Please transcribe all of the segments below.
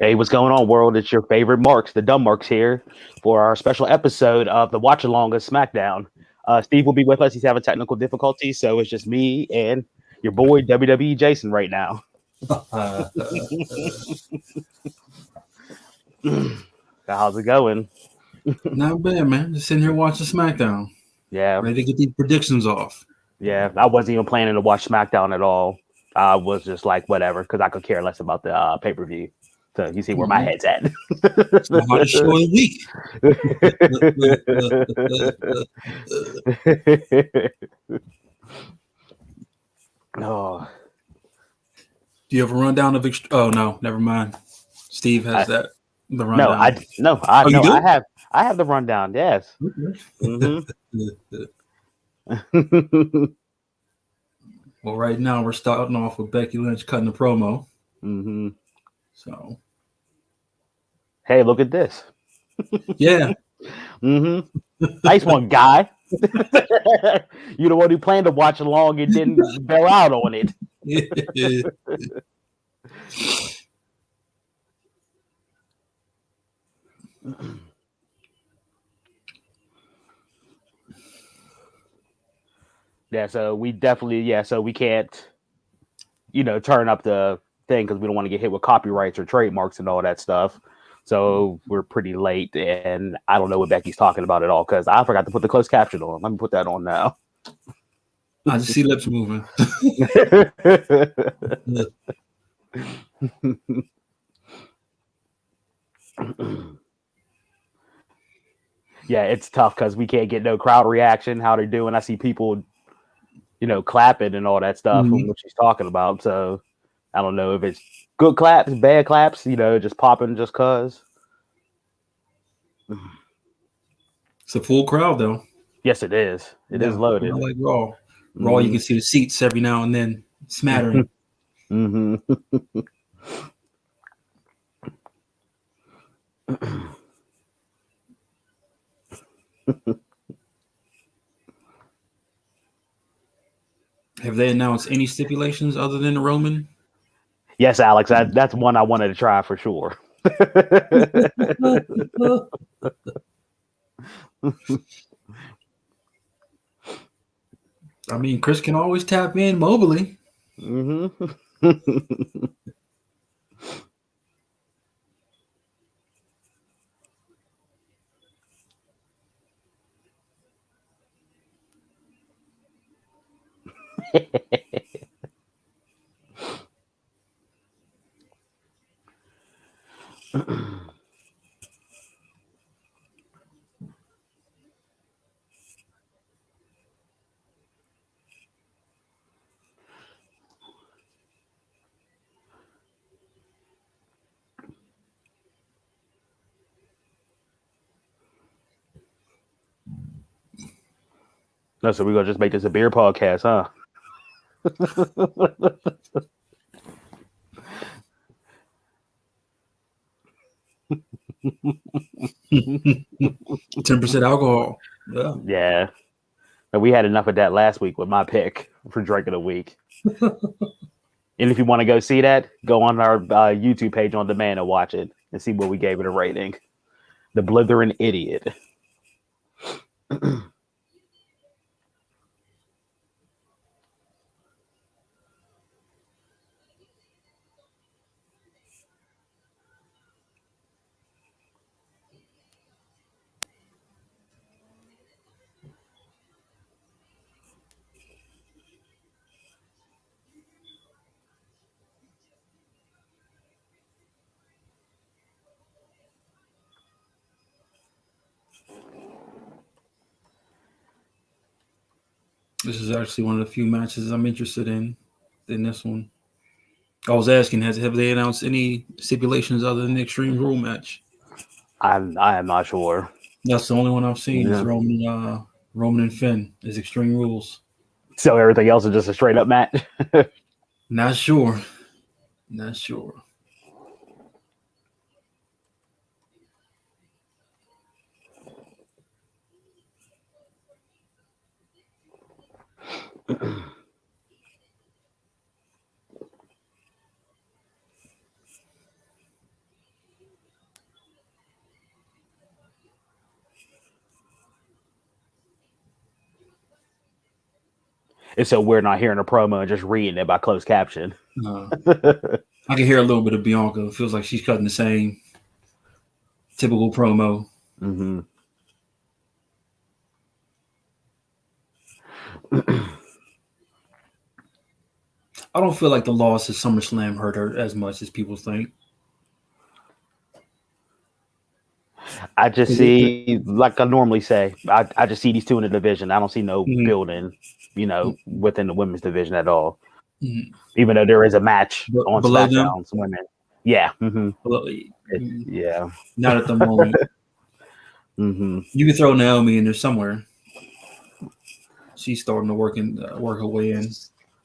Hey, what's going on, world? It's your favorite Marks, the Dumb Marks here for our special episode of the Watch Along of SmackDown. Steve will be with us. He's having technical difficulties, so it's just me and your boy WWE Jason right now. How's it going? Not bad, man. Just sitting here watching SmackDown. Yeah, Ready to get these predictions off. yeah. I wasn't even planning to watch SmackDown at all. I was just like, whatever, because I could care less about the pay-per-view. So you see where my head's at. It's the hottest show of the week. Oh, Do you have a rundown of? Oh no, never mind. Steve has the rundown. I You do? I have the rundown. Yes. Okay. Well, right now we're starting off with Becky Lynch cutting a promo. Mm-hmm. So, hey, look at this. Yeah. Mm-hmm. Nice one, guy. You're the one who planned to watch along and didn't bail out on it. Yeah, so we definitely, so we can't, turn up the thing because we don't want to get hit with copyrights or trademarks and all that stuff. So we're pretty late, and I don't know what Becky's talking about at all because I forgot to put the closed caption on. Let me put that on now. I just see lips moving. Yeah, it's tough because we can't get no crowd reaction, how they're doing. I see people, clapping and all that stuff from what she's talking about. So I don't know if it's good claps, bad claps, just popping just cause. It's a full crowd, though. Yes, it is. It is loaded. Not like Raw. Raw, you can see the seats every now and then smattering. Mm-hmm. Have they announced any stipulations other than the Roman? Yes, Alex, that's one I wanted to try for sure. I mean, Chris can always tap in mobily. Mm-hmm. No, so we're gonna just make this a beer podcast, huh? 10% alcohol. Yeah. And we had enough of that last week with my pick for drink of the week. And if you want to go see that, go on our YouTube page on demand and watch it and see what we gave it a rating. The Blithering Idiot. This is actually one of the few matches I'm interested in this one. I was asking, have they announced any stipulations other than the Extreme Rule match? I am not sure. That's the only one I've seen. Is Roman and Finn is Extreme Rules. So everything else is just a straight up match. Not sure. And so we're not hearing a promo and just reading it by closed caption. I can hear a little bit of Bianca. It feels like she's cutting the same typical promo. Mm-hmm. I don't feel like the loss at SummerSlam hurt her as much as people think. I just see, like I normally say, I just see these two in the division. I don't see no building, within the women's division at all. Mm-hmm. Even though there is a match on SmackDown, some women. Yeah. Mm-hmm. Yeah. Not at the moment. Mm-hmm. You can throw Naomi in there somewhere. She's starting to work her way in.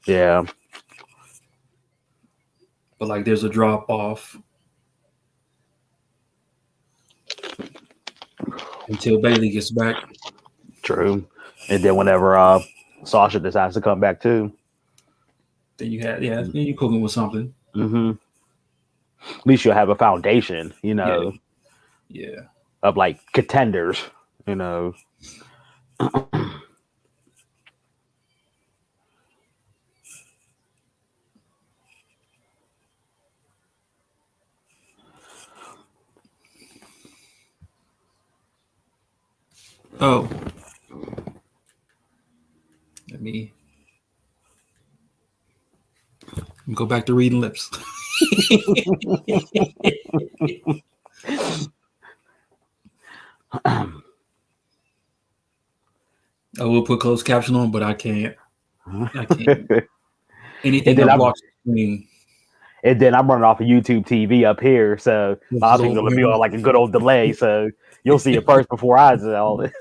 Yeah. But like there's a drop off until Bayley gets back. True. And then whenever Sasha decides to come back too. Then then you're cooking with something. Mm-hmm. At least you'll have a foundation, Yeah. of like contenders, Oh. Let me go back to reading lips. I will put closed caption on, but I can't. Anything that blocks the screen. And then I'm running off of YouTube TV up here, so I'm going to be on like a good old delay. So you'll see it first before I see all it.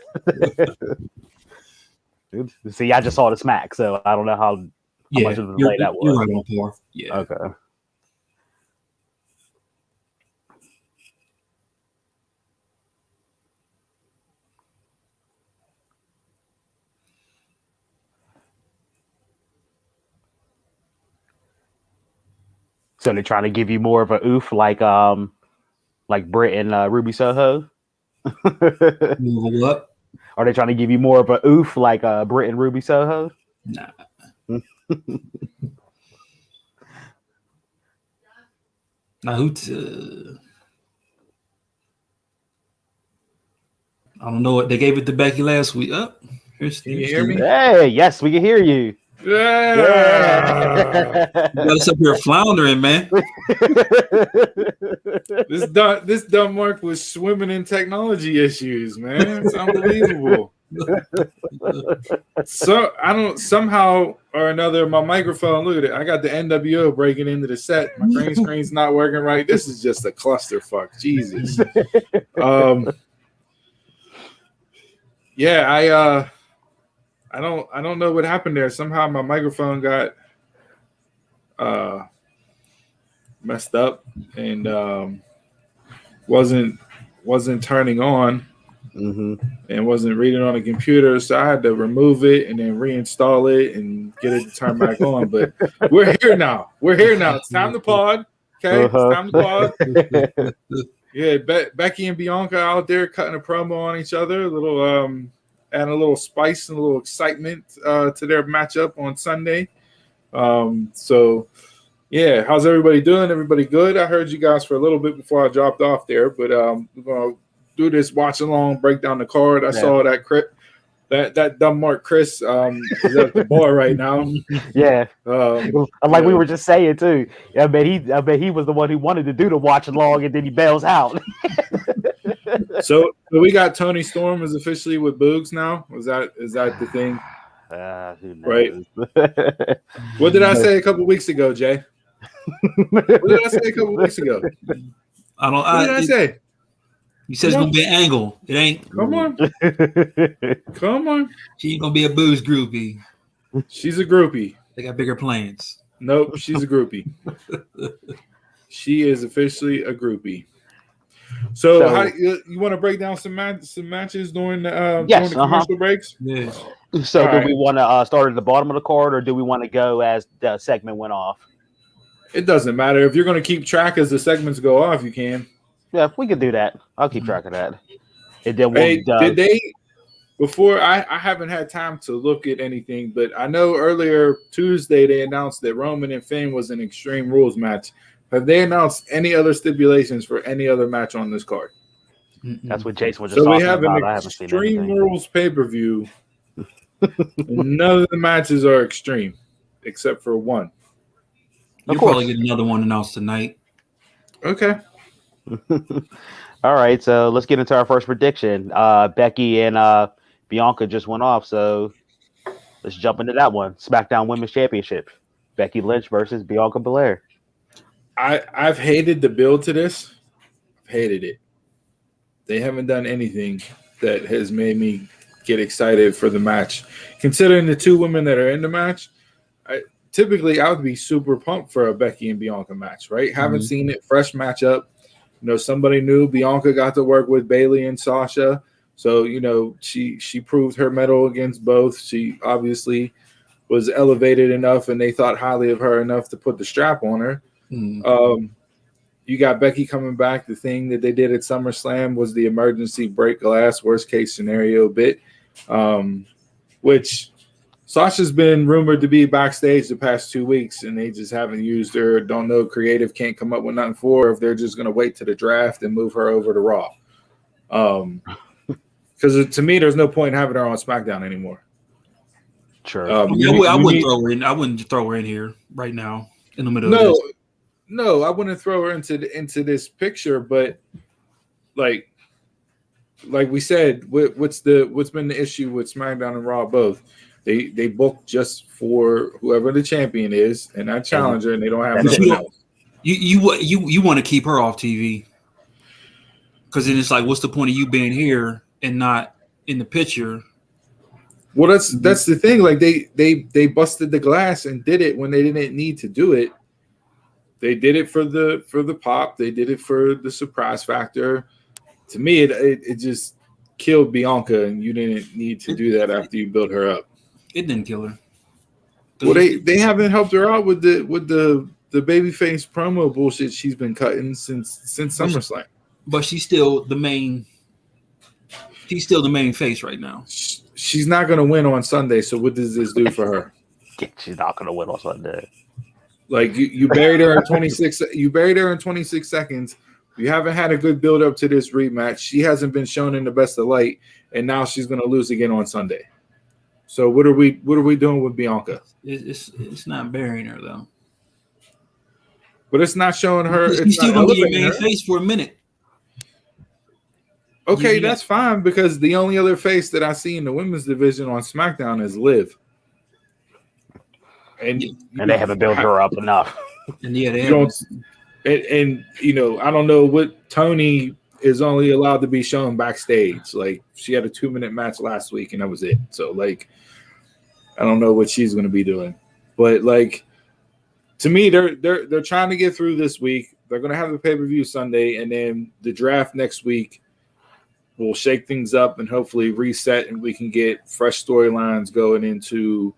See, I just saw the smack, so I don't know how much of a delay that was. You're right on par. Yeah. Okay. So they're trying to give you more of a oof, like Britt and Ruby Soho. What? Are they trying to give you more of a oof, like Britt and Ruby Soho? Nah. Now I don't know what they gave it to Becky last week. Can you hear me? Hey, yes, we can hear you. Yeah. You got us up here floundering, man. This dumb Mark was swimming in technology issues, man. It's unbelievable. So somehow or another, my microphone, look at it. I got the NWO breaking into the set. My green screen's not working right. This is just a clusterfuck. Jesus. Yeah, I don't know what happened there. Somehow my microphone got messed up and wasn't turning on and wasn't reading on the computer. So I had to remove it and then reinstall it and get it to turn back on. But we're here now. It's time to pod. Okay, It's time to pod. Yeah, Becky and Bianca out there cutting a promo on each other, adding a little spice and a little excitement to their matchup on Sunday. So, yeah, how's everybody doing? Everybody good? I heard you guys for a little bit before I dropped off there, but we're gonna do this watch along, break down the card. I saw that dumb Mark Chris is at the bar right now. Yeah, like we were just saying too. I bet he was the one who wanted to do the watch along, and then he bails out. So we got Tony Storm is officially with Boogs now. Is that the thing? Right. What did I say a couple weeks ago, Jay? What did I say a couple weeks ago? What did I say? You said it's gonna be an angle. It ain't. Come on. She ain't gonna be a booze groupie. She's a groupie. They got bigger plans. Nope, she's a groupie. She is officially a groupie. So how, you want to break down some matches during the commercial breaks? Yeah. So do we want to start at the bottom of the card, or do we want to go as the segment went off? It doesn't matter. If you're going to keep track as the segments go off, you can. Yeah, we could do that. I'll keep track of that. And then did before I haven't had time to look at anything, but I know earlier Tuesday they announced that Roman and Finn was an Extreme Rules match. Have they announced any other stipulations for any other match on this card? That's what Jason was just So we talking have about. an I haven't seen Extreme anything. Rules pay-per-view. None of the matches are extreme, except for one. You'll probably get another one announced tonight. Okay. All right, so let's get into our first prediction. Becky and Bianca just went off, so let's jump into that one. SmackDown Women's Championship. Becky Lynch versus Bianca Belair. I've hated the build to this. I've hated it. They haven't done anything that has made me get excited for the match. Considering the two women that are in the match, typically I would be super pumped for a Becky and Bianca match, right? Mm-hmm. Haven't seen it. Fresh matchup. You know, somebody new. Bianca got to work with Bayley and Sasha. So, you know, she proved her mettle against both. She obviously was elevated enough and they thought highly of her enough to put the strap on her. Mm-hmm. You got Becky coming back. The thing that they did at SummerSlam was the emergency break glass, worst case scenario bit, which Sasha's been rumored to be backstage the past 2 weeks, and they just haven't used her. Don't know, creative can't come up with nothing for her if they're just going to wait to the draft and move her over to Raw. Because to me, there's no point in having her on SmackDown anymore. Sure. I wouldn't throw her in. I wouldn't throw her in here right now in the middle of this. No, I wouldn't throw her into this picture, but like we said, what's been the issue with SmackDown and Raw both? They book just for whoever the champion is and that challenger, and they don't have nothing else. You want to keep her off TV because then it's like, what's the point of you being here and not in the picture? Well, that's the thing. Like they busted the glass and did it when they didn't need to do it. They did it for the pop. They did it for the surprise factor. To me, it just killed Bianca, and you didn't need to do that after you built her up. It didn't kill her. Well, they haven't helped her out with the babyface promo bullshit she's been cutting since SummerSlam. But she's still the main. She's still the main face right now. She's not going to win on Sunday. So what does this do for her? She's not going to win on Sunday. Like you buried her in 26. You buried her in 26 seconds. You haven't had a good build up to this rematch. She hasn't been shown in the best of light, and now she's going to lose again on Sunday. So what are we doing with Bianca? It's not burying her though. But it's not showing her. She's still going to be your main face for a minute. Okay, that's fine because the only other face that I see in the women's division on SmackDown is Liv. And they haven't built her up enough. And yeah, they don't. And you know, I don't know what Tony is only allowed to be shown backstage. Like she had a 2-minute match last week, and that was it. So like, I don't know what she's going to be doing. But like, to me, they're trying to get through this week. They're going to have the pay-per-view Sunday, and then the draft next week will shake things up and hopefully reset, and we can get fresh storylines going into.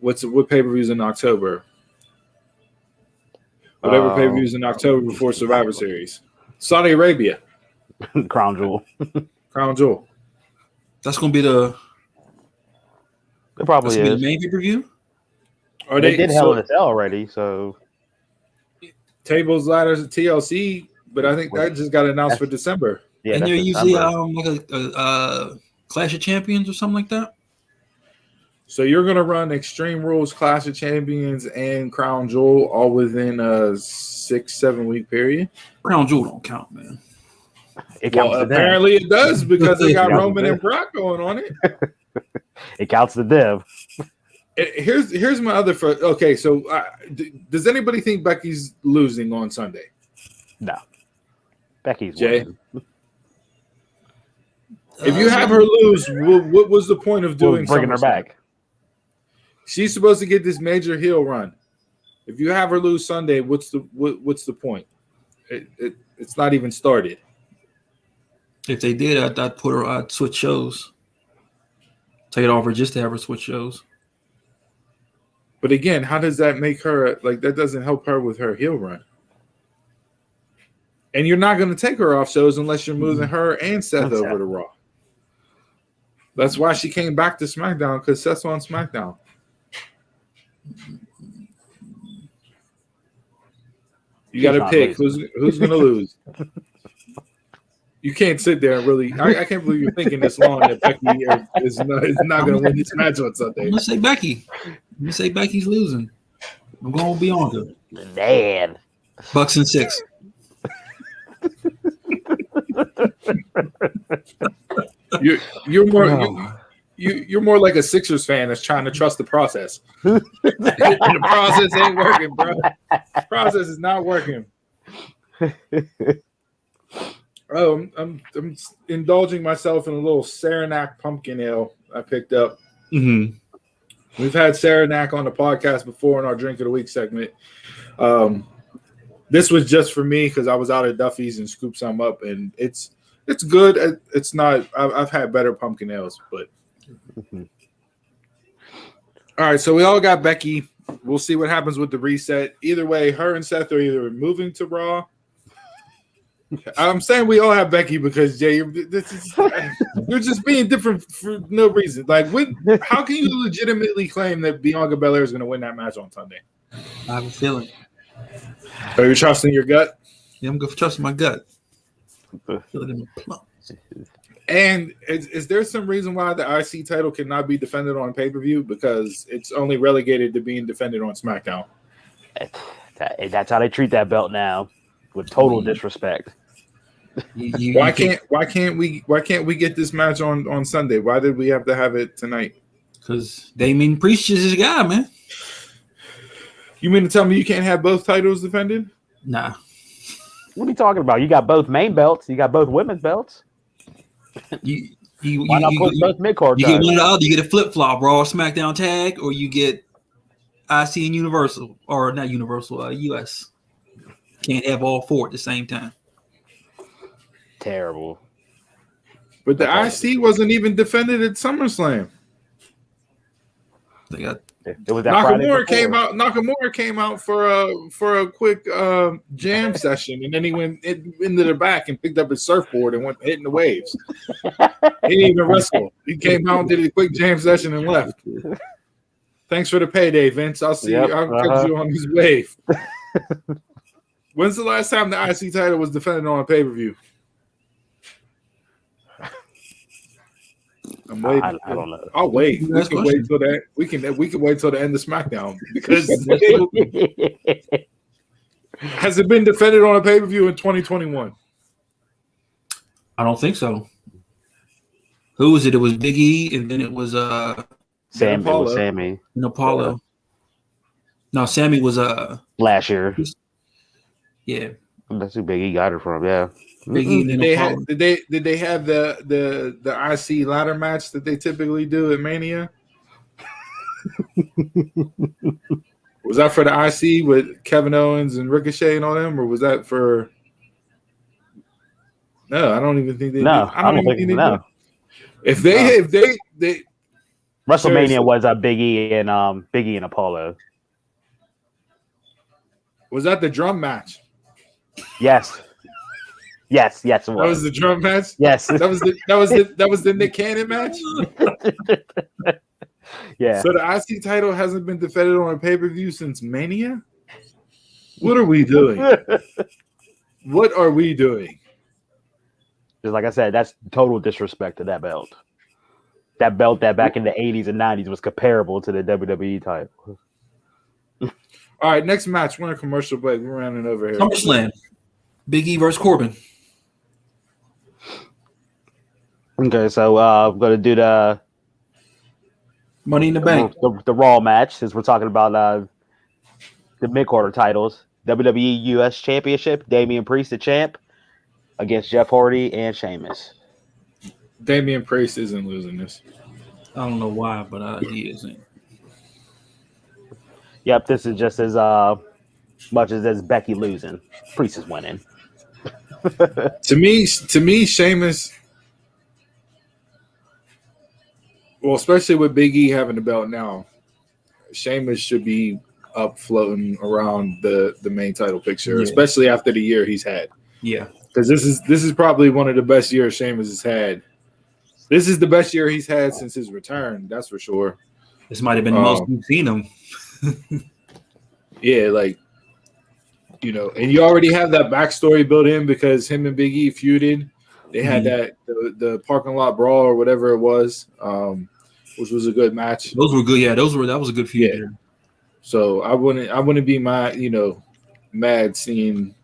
What pay-per-views in October? Whatever pay-per-views in October before Survivor Series. Saudi Arabia. Crown Jewel. Crown Jewel. That's going to be the. It probably is. Be the main pay-per-view? They did Hell in a Cell already, so. Tables, ladders, and TLC, but I think that just got announced for December. Yeah, and they're usually like a Clash of Champions or something like that? So you're going to run Extreme Rules, Clash of Champions, and Crown Jewel all within a 6-7 week period? Crown Jewel don't count, man. It counts apparently it does because they got Roman and Brock going on it. It counts to them. Here's my other – okay, so does anybody think Becky's losing on Sunday? No. Becky's Jay? winning. If you have her lose, what was the point of doing bringing her back? She's supposed to get this major heel run. If you have her lose Sunday, what's the point? It's not even started. If they did, I'd switch shows. Take it off her just to have her switch shows. But again, how does that make her like that? Doesn't help her with her heel run. And you're not going to take her off shows unless you're moving her and Seth over to Raw. That's why she came back to SmackDown, because Seth's on SmackDown. You got to pick who's going to lose. You can't sit there and really. I can't believe you're thinking this long that Becky is not going to win this match on Sunday. I'm going to say Becky. I'm going to say Becky's losing. I'm going with Bianca. Man. Bucks and 6. You're more like a Sixers fan that's trying to trust the process. The process ain't working, bro. The process is not working. Oh, I'm indulging myself in a little Saranac pumpkin ale I picked up. Mm-hmm. We've had Saranac on the podcast before in our Drink of the Week segment. This was just for me because I was out at Duffy's and scooped some up, and it's good. It's not. I've had better pumpkin ales, but all right. So we all got Becky. We'll see what happens with the reset. Either way, her and Seth are either moving to Raw. I'm saying we all have Becky because Jay, you're just being different for no reason. Like, how can you legitimately claim that Bianca Belair is going to win that match on Sunday? I have a feeling. Are you trusting your gut? Yeah, I'm going to trust my gut. Feel it in my plum. And is there some reason why the IC title cannot be defended on pay-per-view? Because it's only relegated to being defended on SmackDown. That's how they treat that belt now, with total disrespect. Why can't we get this match on Sunday? Why did we have to have it tonight? Because Damian Priest is his guy, man. You mean to tell me you can't have both titles defended? Nah. What are you talking about? You got both main belts. You got both women's belts. Why not put both mid-card? You get one or the other. You get a flip-flop, Raw, SmackDown tag, or you get IC and Universal, or not Universal, US. Can't have all four at the same time. Terrible. But the IC wasn't even defended at SummerSlam. They got Nakamura came out for a quick jam session, and then he went into the back and picked up his surfboard and went hitting the waves. He didn't even wrestle. He came out and did a quick jam session and left. Thanks for the payday, Vince. I'll see you. I'll catch you on this wave. When's the last time the IC title was defended on a pay-per-view? I'm waiting. I don't know. I'll wait. We can wait till that. We can wait till the end of SmackDown because has it been defended on a pay-per-view in 2021? I don't think so. Who was it? It was Big E, and then it was Sammy. No, Apollo. No, Sammy was last year. Yeah, that's who Big E got it from. Yeah. Big E. Did they have the IC ladder match that they typically do at Mania? Was that for the IC with Kevin Owens and Ricochet and all them, or was that for? No, I don't even think they. No, I don't think they. No. If they WrestleMania was Big E and Apollo. Was that the drum match? Yes. Yes, it was. That was the drum match? Yes. That was the Nick Cannon match? Yeah. So the IC title hasn't been defended on a pay-per-view since Mania? What are we doing? What are we doing? Just like I said, that's total disrespect to that belt. That belt that back in the 80s and 90s was comparable to the WWE title. All right, next match. We're in a commercial break. We're running over here. SummerSlam. Big E versus Corbin. Okay, so I'm going to do the Money in the Bank. The Raw match, since we're talking about the mid-quarter titles. WWE US Championship, Damian Priest, the champ, against Jeff Hardy and Sheamus. Damian Priest isn't losing this. I don't know why, but he isn't. Yep, this is just as much as Becky losing. Priest is winning. To me, Sheamus. Well, especially with Big E having the belt now, Sheamus should be up floating around the main title picture, especially after the year he's had. Yeah, because this is probably one of the best years Sheamus has had This is the best year he's had since his return. That's for sure. This might have been the most we've seen him. Yeah, like, you know, and you already have that backstory built in because him and Big E feuded. They had that the parking lot brawl or whatever it was, which was a good match. Those were good. Yeah, that was a good feud. Yeah. So I wouldn't be mad seeing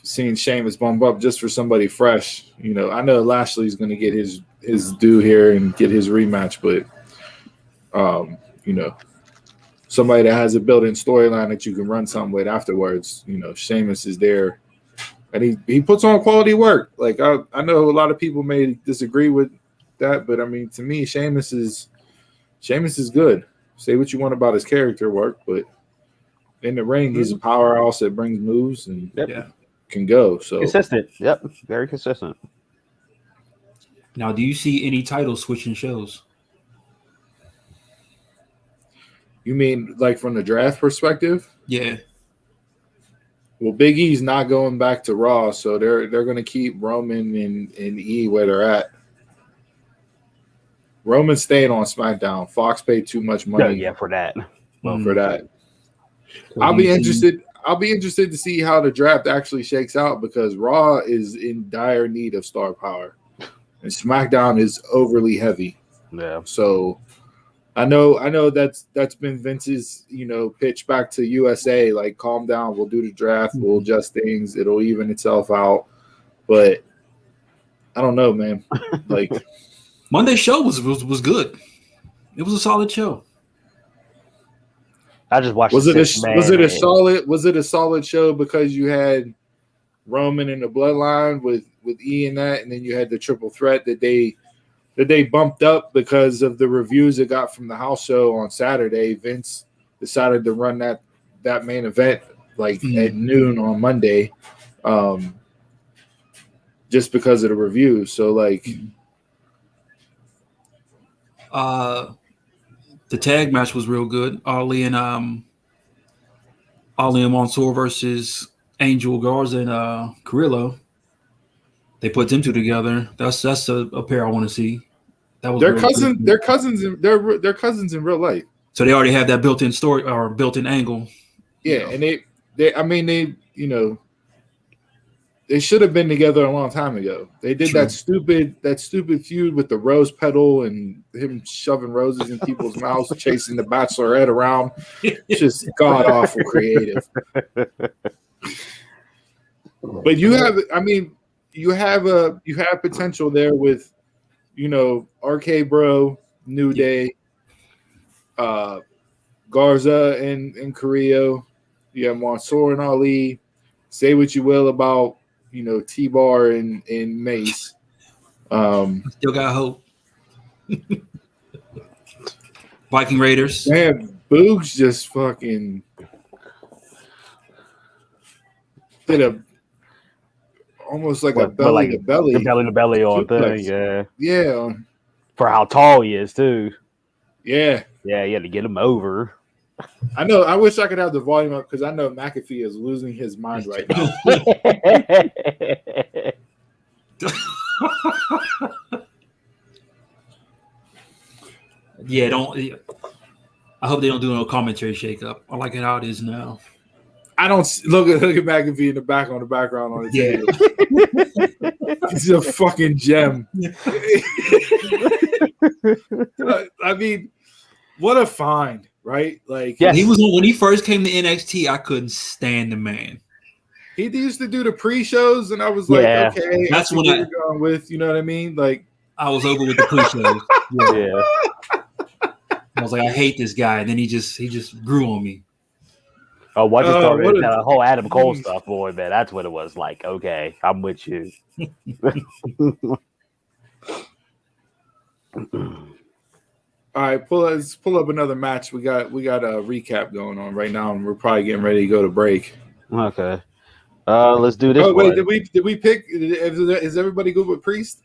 Sheamus bump up just for somebody fresh. You know, I know Lashley's going to get his due here and get his rematch, but you know, somebody that has a built-in storyline that you can run something with afterwards. You know, Sheamus is there, and he puts on quality work. Like I know a lot of people may disagree with that, but I mean, to me, Sheamus is good. Say what you want about his character work, but in the ring, he's a powerhouse that brings moves and can go. So consistent. Yep, very consistent. Now, do you see any title switching shows? You mean like from the draft perspective? Yeah. Well, Big E's not going back to Raw, so they're going to keep Roman and E where they're at. Roman's staying on SmackDown. Fox paid too much money. For that. For that. I'll be interested to see how the draft actually shakes out because Raw is in dire need of star power. And SmackDown is overly heavy. Yeah. So I know that's been Vince's, pitch back to USA, like calm down, we'll do the draft, we'll adjust things, it'll even itself out. But I don't know, man. Like Monday's show was good. It was a solid show. I just watched. Was it a solid show because you had Roman in the bloodline with E and that, and then you had the triple threat that they bumped up because of the reviews it got from the house show on Saturday. Vince decided to run that main event at noon on Monday, just because of the reviews. So the tag match was real good. Ali and Mansoor versus Angel Garza and Carrillo. They put them two together. That's a pair I want to see. That was they're cousins in real life. So they already have that built-in story or built-in angle. Yeah, and they should have been together a long time ago. They did that stupid feud with the rose petal and him shoving roses in people's mouths, chasing the Bachelorette around. Just god awful creative. But you have potential there with, RK Bro, New Day, Garza and Carrillo. You have Mansoor and Ali. Say what you will about T-Bar and Mace. Still got hope. Viking Raiders. Man, Boogs just fucking did almost like a belly to belly. The belly to belly on thing, yeah. Yeah. For how tall he is too. Yeah. Yeah, you had to get him over. I know. I wish I could have the volume up because I know McAfee is losing his mind right now. Yeah, I hope they don't do no commentary shakeup. I like it how it is now. I don't look at McAfee in the background on the table. He's a fucking gem. I mean, what a find. Right, yes. He was when he first came to NXT. I couldn't stand the man. He used to do the pre-shows, and I was like, okay, that's what you're going with. You know what I mean? Like, I was over with the pre-shows. Yeah. I was like, I hate this guy, and then he just grew on me. Oh, once it started that whole Adam Cole stuff, boy, man, that's what it was like. Okay, I'm with you. All right, let's pull up another match. We got a recap going on right now, and we're probably getting ready to go to break. Okay, let's do this. Oh wait, did we pick? Is everybody good with Priest?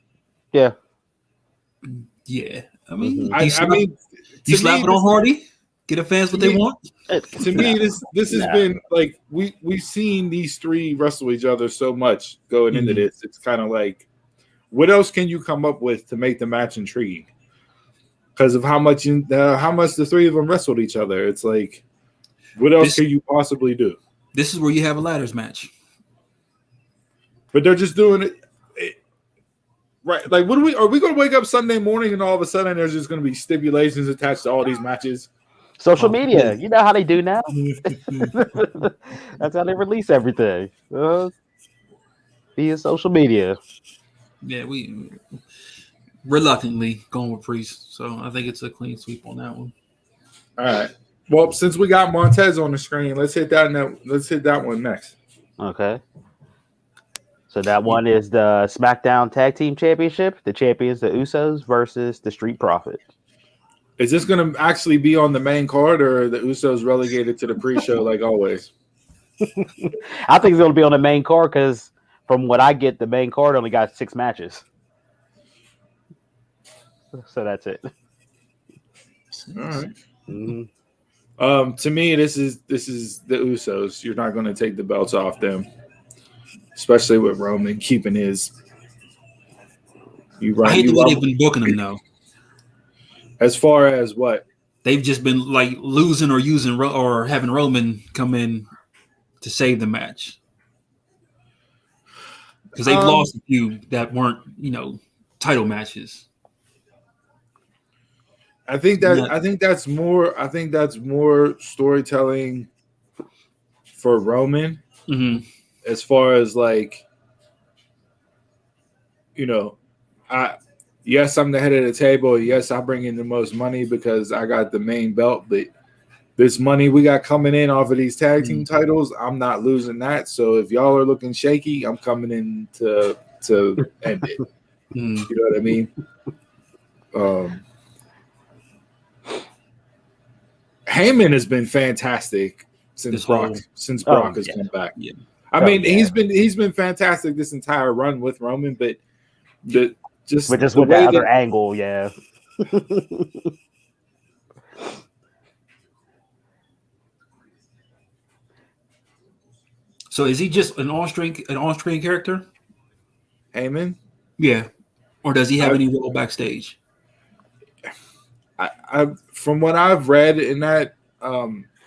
Yeah. Yeah, I mean, you slap it on Hardy. Get the fans what they want. To me, this has been like we've seen these three wrestle each other so much going into this. It's kind of like what else can you come up with to make the match intriguing? Because of how much the three of them wrestled each other. It's like, what else can you possibly do? This is where you have a ladders match. But they're just doing it right. Like, are we going to wake up Sunday morning and all of a sudden there's just going to be stipulations attached to all these matches? Social media, you know how they do now. That's how they release everything via social media. Yeah, we reluctantly going with Priest, so I think it's a clean sweep on that one. All right. Well, since we got Montez on the screen, let's hit that one next. Okay. So that one is the SmackDown Tag Team Championship. The champions, the Usos, versus the Street Profits. Is this going to actually be on the main card, or are the Usos relegated to the pre-show like always? I think it's going to be on the main card because from what I get, the main card only got 6 matches. So that's it. All right. Mm-hmm. To me, this is the Usos. You're not going to take the belts off them, especially with Roman keeping his. I hate the way they've been booking them though. As far as what? They've just been like losing or using or having Roman come in to save the match because they've lost a few that weren't, title matches. I think that's more storytelling for Roman, as far as like, yes, I'm the head of the table. Yes, I bring in the most money because I got the main belt. But this money we got coming in off of these tag team titles, I'm not losing that. So if y'all are looking shaky, I'm coming in to end it. You know what I mean? Heyman has been fantastic since Brock has come back. Yeah. I mean, he's been fantastic this entire run with Roman, but just with that other angle, yeah. So is he just an on-screen character? Heyman? Yeah. Or does he have any role backstage? I from what I've read in that,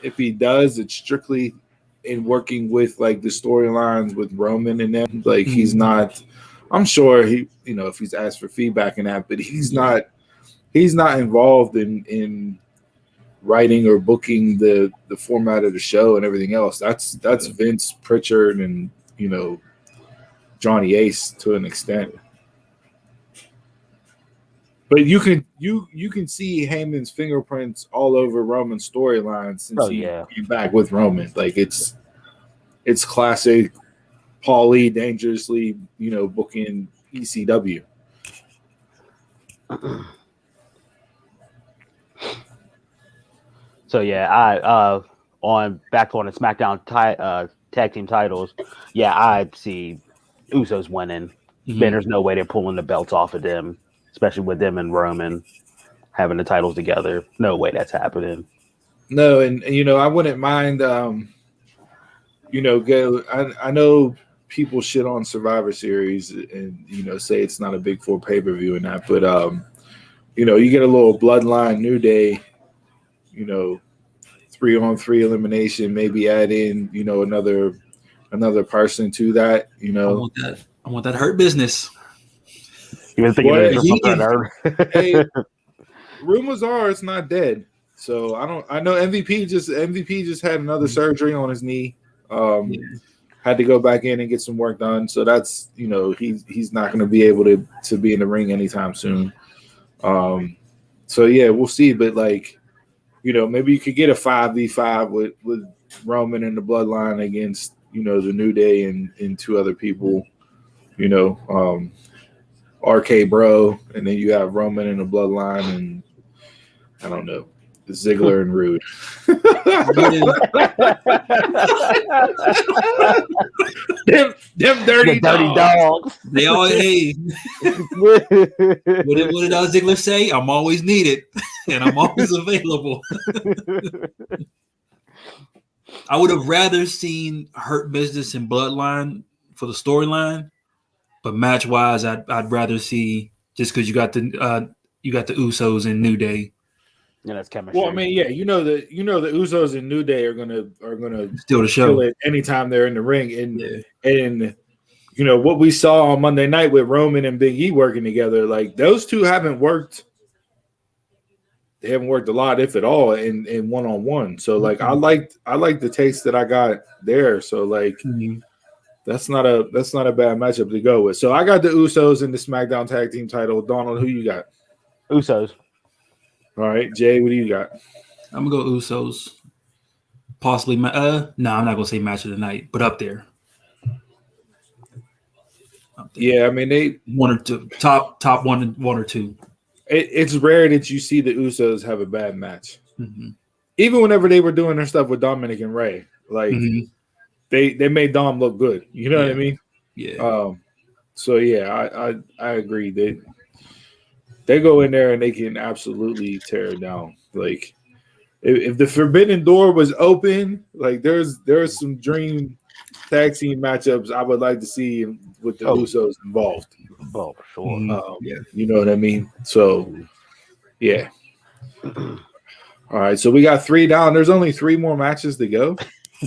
if he does, it's strictly in working with like the storylines with Roman and them. Like he's not. I'm sure he, if he's asked for feedback and that, but he's not involved in writing or booking the format of the show and everything else. That's Vince Pritchard and Johnny Ace to an extent. But you can see Heyman's fingerprints all over Roman's storyline since he came back with Roman. Like it's classic Paul Lee dangerously, booking ECW. So I back on the SmackDown tag team titles. Yeah, I see Usos winning. Man, there's no way they're pulling the belts off of them, especially with them and Roman having the titles together. No way that's happening. No, and I wouldn't mind. I know people shit on Survivor Series and say it's not a big 4 pay-per-view and that, but you get a little Bloodline New Day, 3-on-3 elimination, maybe add in another person to that. I want that Hurt Business. You been thinking hey, rumors are it's not dead. So I know MVP just had another surgery on his knee. Had to go back in and get some work done. So that's he's not going to be able to be in the ring anytime soon. So yeah, we'll see. But like, maybe you could get a 5v5 with Roman and the Bloodline against the New Day and 2 other people. RK Bro, and then you have Roman and the Bloodline, and I don't know, Ziggler and Rude. them dirty dogs. They always, hey, what did Ziggler say? I'm always needed, and I'm always available. I would have rather seen Hurt Business and Bloodline for the storyline, But match wise, I'd rather see just because you got the Usos and New Day. Yeah, that's chemistry. Well, I mean, yeah, the Usos and New Day are gonna Steal the show it anytime they're in the ring, and what we saw on Monday night with Roman and Big E working together, like those two haven't worked. They haven't worked a lot, if at all, in one-on-one. So like I like the taste that I got there. So like that's not a bad matchup to go with. So I got the Usos in the SmackDown Tag Team title. Donald, who you got? Usos. All right, Jay, what do you got? I'm gonna go Usos. Possibly, no, I'm not gonna say match of the night, but up there. Yeah, I mean they one or two, top one or two. It's rare that you see the Usos have a bad match. Mm-hmm. Even whenever they were doing their stuff with Dominic and Ray, like they made Dom look good. You know what I mean? Yeah. So yeah, I agree. They go in there and they can absolutely tear it down. Like if the Forbidden Door was open, like there's some dream tag team matchups I would like to see with the Usos involved. Oh, for sure. You know what I mean? So, yeah. All right, so we got 3 down. There's only 3 more matches to go.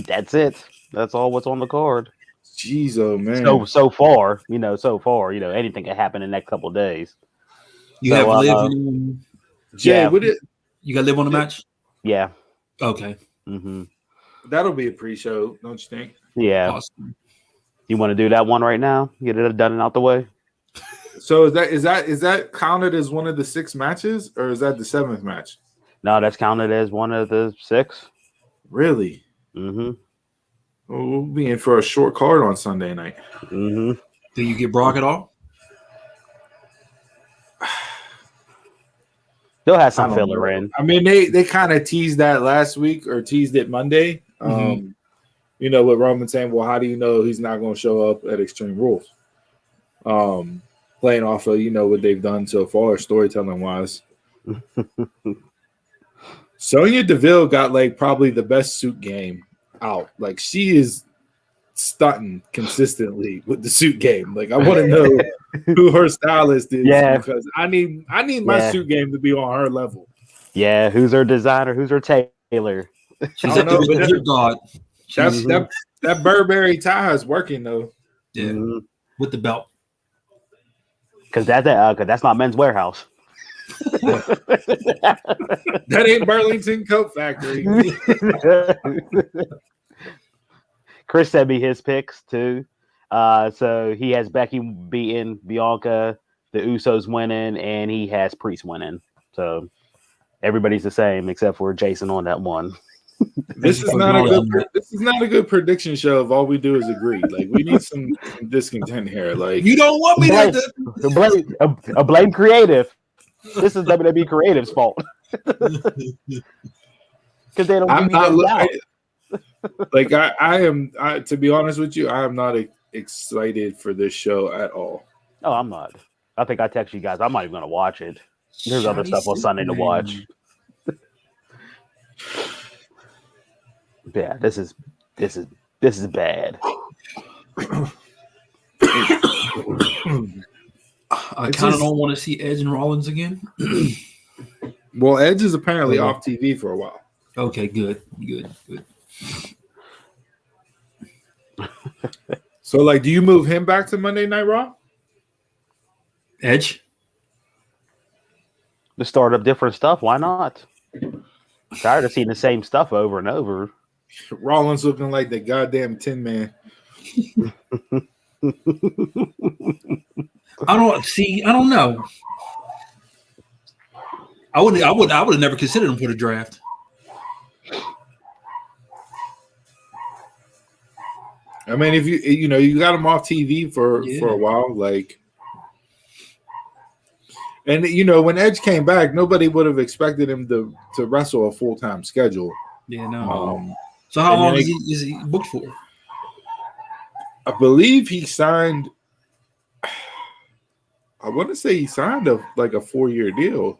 That's it. That's all what's on the card. Jeez, oh man. So far, anything can happen in the next couple of days. You have Liv. Jay, you got Liv on the match? Yeah. Okay. Mm-hmm. That'll be a pre-show, don't you think? Yeah. Awesome. You want to do that one right now? Get it done and out the way. So is that counted as one of the 6 matches, or is that the 7th match? No, that's counted as one of the 6. Really? Mm-hmm. Well, we'll be in for a short card on Sunday night. Mm-hmm. Do you get Brock at all? They'll have some filler in. I mean, they kind of teased that last week, or teased it Monday. With Roman saying, well, how do you know he's not going to show up at Extreme Rules? Playing off of, what they've done so far, storytelling-wise. Sonya Deville got, like, probably the best suit game out. Like, she is stunting consistently with the suit game. Like, I want to know who her stylist is, because I need my suit game to be on her level. Yeah, who's her designer? Who's her tailor? She's at the god. That Burberry tie is working though. Yeah, with the belt. Because that's not Men's Warehouse. That ain't Burlington Coat Factory. Chris sent me his picks too. So he has Becky beating Bianca, the Usos winning, and he has Priest winning. So everybody's the same except for Jason on that one. This is not a good prediction show if all we do is agree. Like, we need some discontent here. Like, you don't want me to blame creative. This is WWE Creative's fault. Because they don't give me that like I am to be honest with you, I am not excited for this show at all. Oh, I'm not. I think I text you guys. I'm not even gonna watch it. There's other stuff on Sunday to watch. Yeah, this is bad. I kind of don't want to see Edge and Rollins again. Well, Edge is apparently off TV for a while. Okay, good. So, like, do you move him back to Monday Night Raw? Edge? To start up different stuff, why not? Tired of seeing the same stuff over and over. Rollins looking like the goddamn Tin Man. I don't know. I would have never considered him for the draft. I mean, if you got him off TV for a while, like, and when Edge came back, nobody would have expected him to wrestle a full-time schedule. Yeah, no. So how long is he booked for? I believe he signed. I want to say he signed a 4-year deal,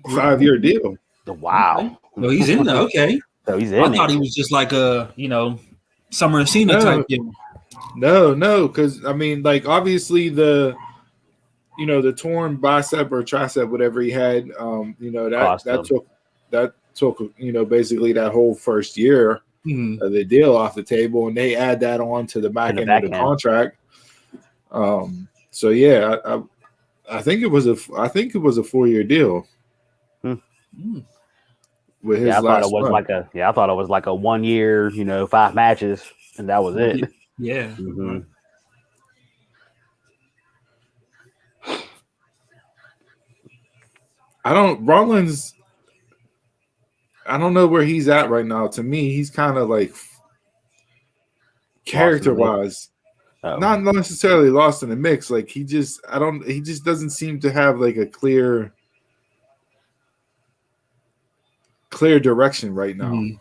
5-year deal. Wow. No, he's in there. Okay. So he's in. I thought he was just like a Summer and Cena type deal. No, because I mean, like obviously the torn bicep or tricep, whatever he had, that took basically that whole first year of the deal off the table, and they add that on to the back end of the contract. So yeah, I think it was a 4-year deal. With his I thought it was like a 1 year, 5 matches, and that was it. Yeah. Mm-hmm. Rollins, I don't know where he's at right now. To me, he's kind of like character-wise, not necessarily lost in the mix. Like he just doesn't seem to have like a clear direction right now. Mm-hmm.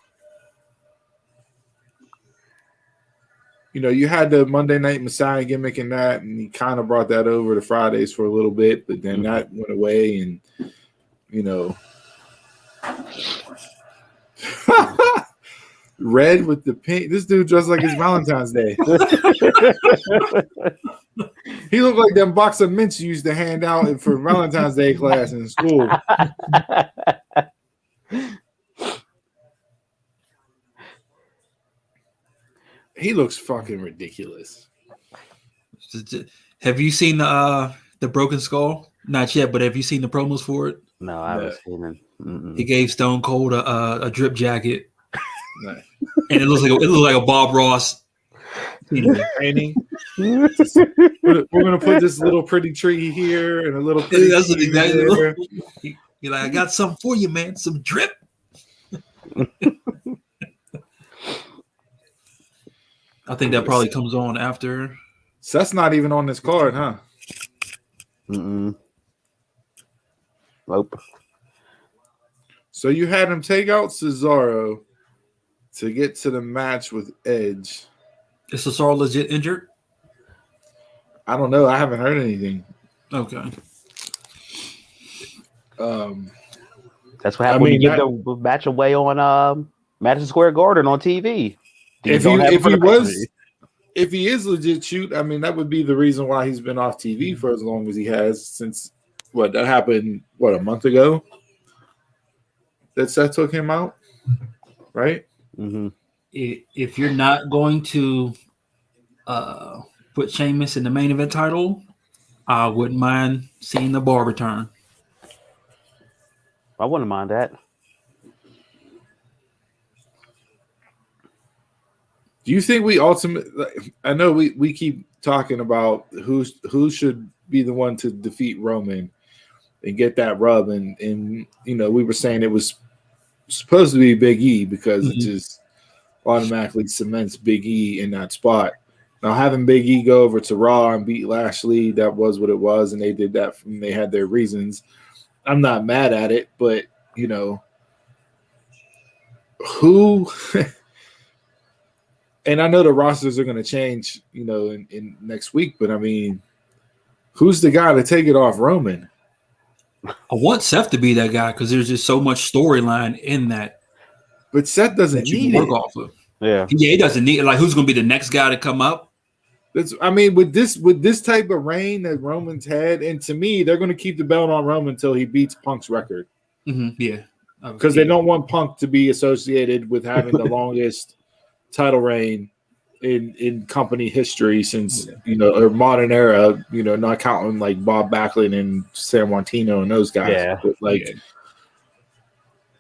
You had the Monday Night Messiah gimmick in that, and he kind of brought that over to Fridays for a little bit, but then that went away, and red with the pink. This dude dressed like it's Valentine's Day. He looked like them box of mints you used to hand out for Valentine's Day class in school. He looks fucking ridiculous. Have you seen the Broken Skull? Not yet, but have you seen the promos for it? No, I haven't seen it. Mm-mm. He gave Stone Cold a drip jacket, and it looks like a Bob Ross painting. We're gonna put this little pretty tree here and a little pretty tree there. You're like, I got something for you, man. Some drip. I think that probably comes on after. So that's not even on this card, huh? Mm-mm. Nope. So you had him take out Cesaro to get to the match with Edge. Is Cesaro legit injured? I don't know. I haven't heard anything. Okay. That's what happened when you give the match away on Madison Square Garden on TV. If he is legit shoot, I mean that would be the reason why he's been off TV for as long as he has since that happened a month ago that Seth took him out, right? Mm-hmm. If you're not going to put Sheamus in the main event title, I wouldn't mind seeing the bar return. I wouldn't mind that. Do you think we ultimately? I know we keep talking about who should be the one to defeat Roman and get that rub, and we were saying it was supposed to be Big E because it just automatically cements Big E in that spot. Now having Big E go over to Raw and beat Lashley, that was what it was, and they did that. They had their reasons. I'm not mad at it, but who. And I know the rosters are going to change, in next week. But I mean, who's the guy to take it off Roman? I want Seth to be that guy because there's just so much storyline in that. But Seth doesn't need it. Off of. Yeah, he doesn't need it. Like, who's going to be the next guy to come up? With this type of reign that Roman's had, and to me, they're going to keep the belt on Roman until he beats Punk's record. Mm-hmm. Yeah, because they don't want Punk to be associated with having the longest title reign in company history since or modern era, not counting like Bob Backlund and San Martino and those guys. Yeah. But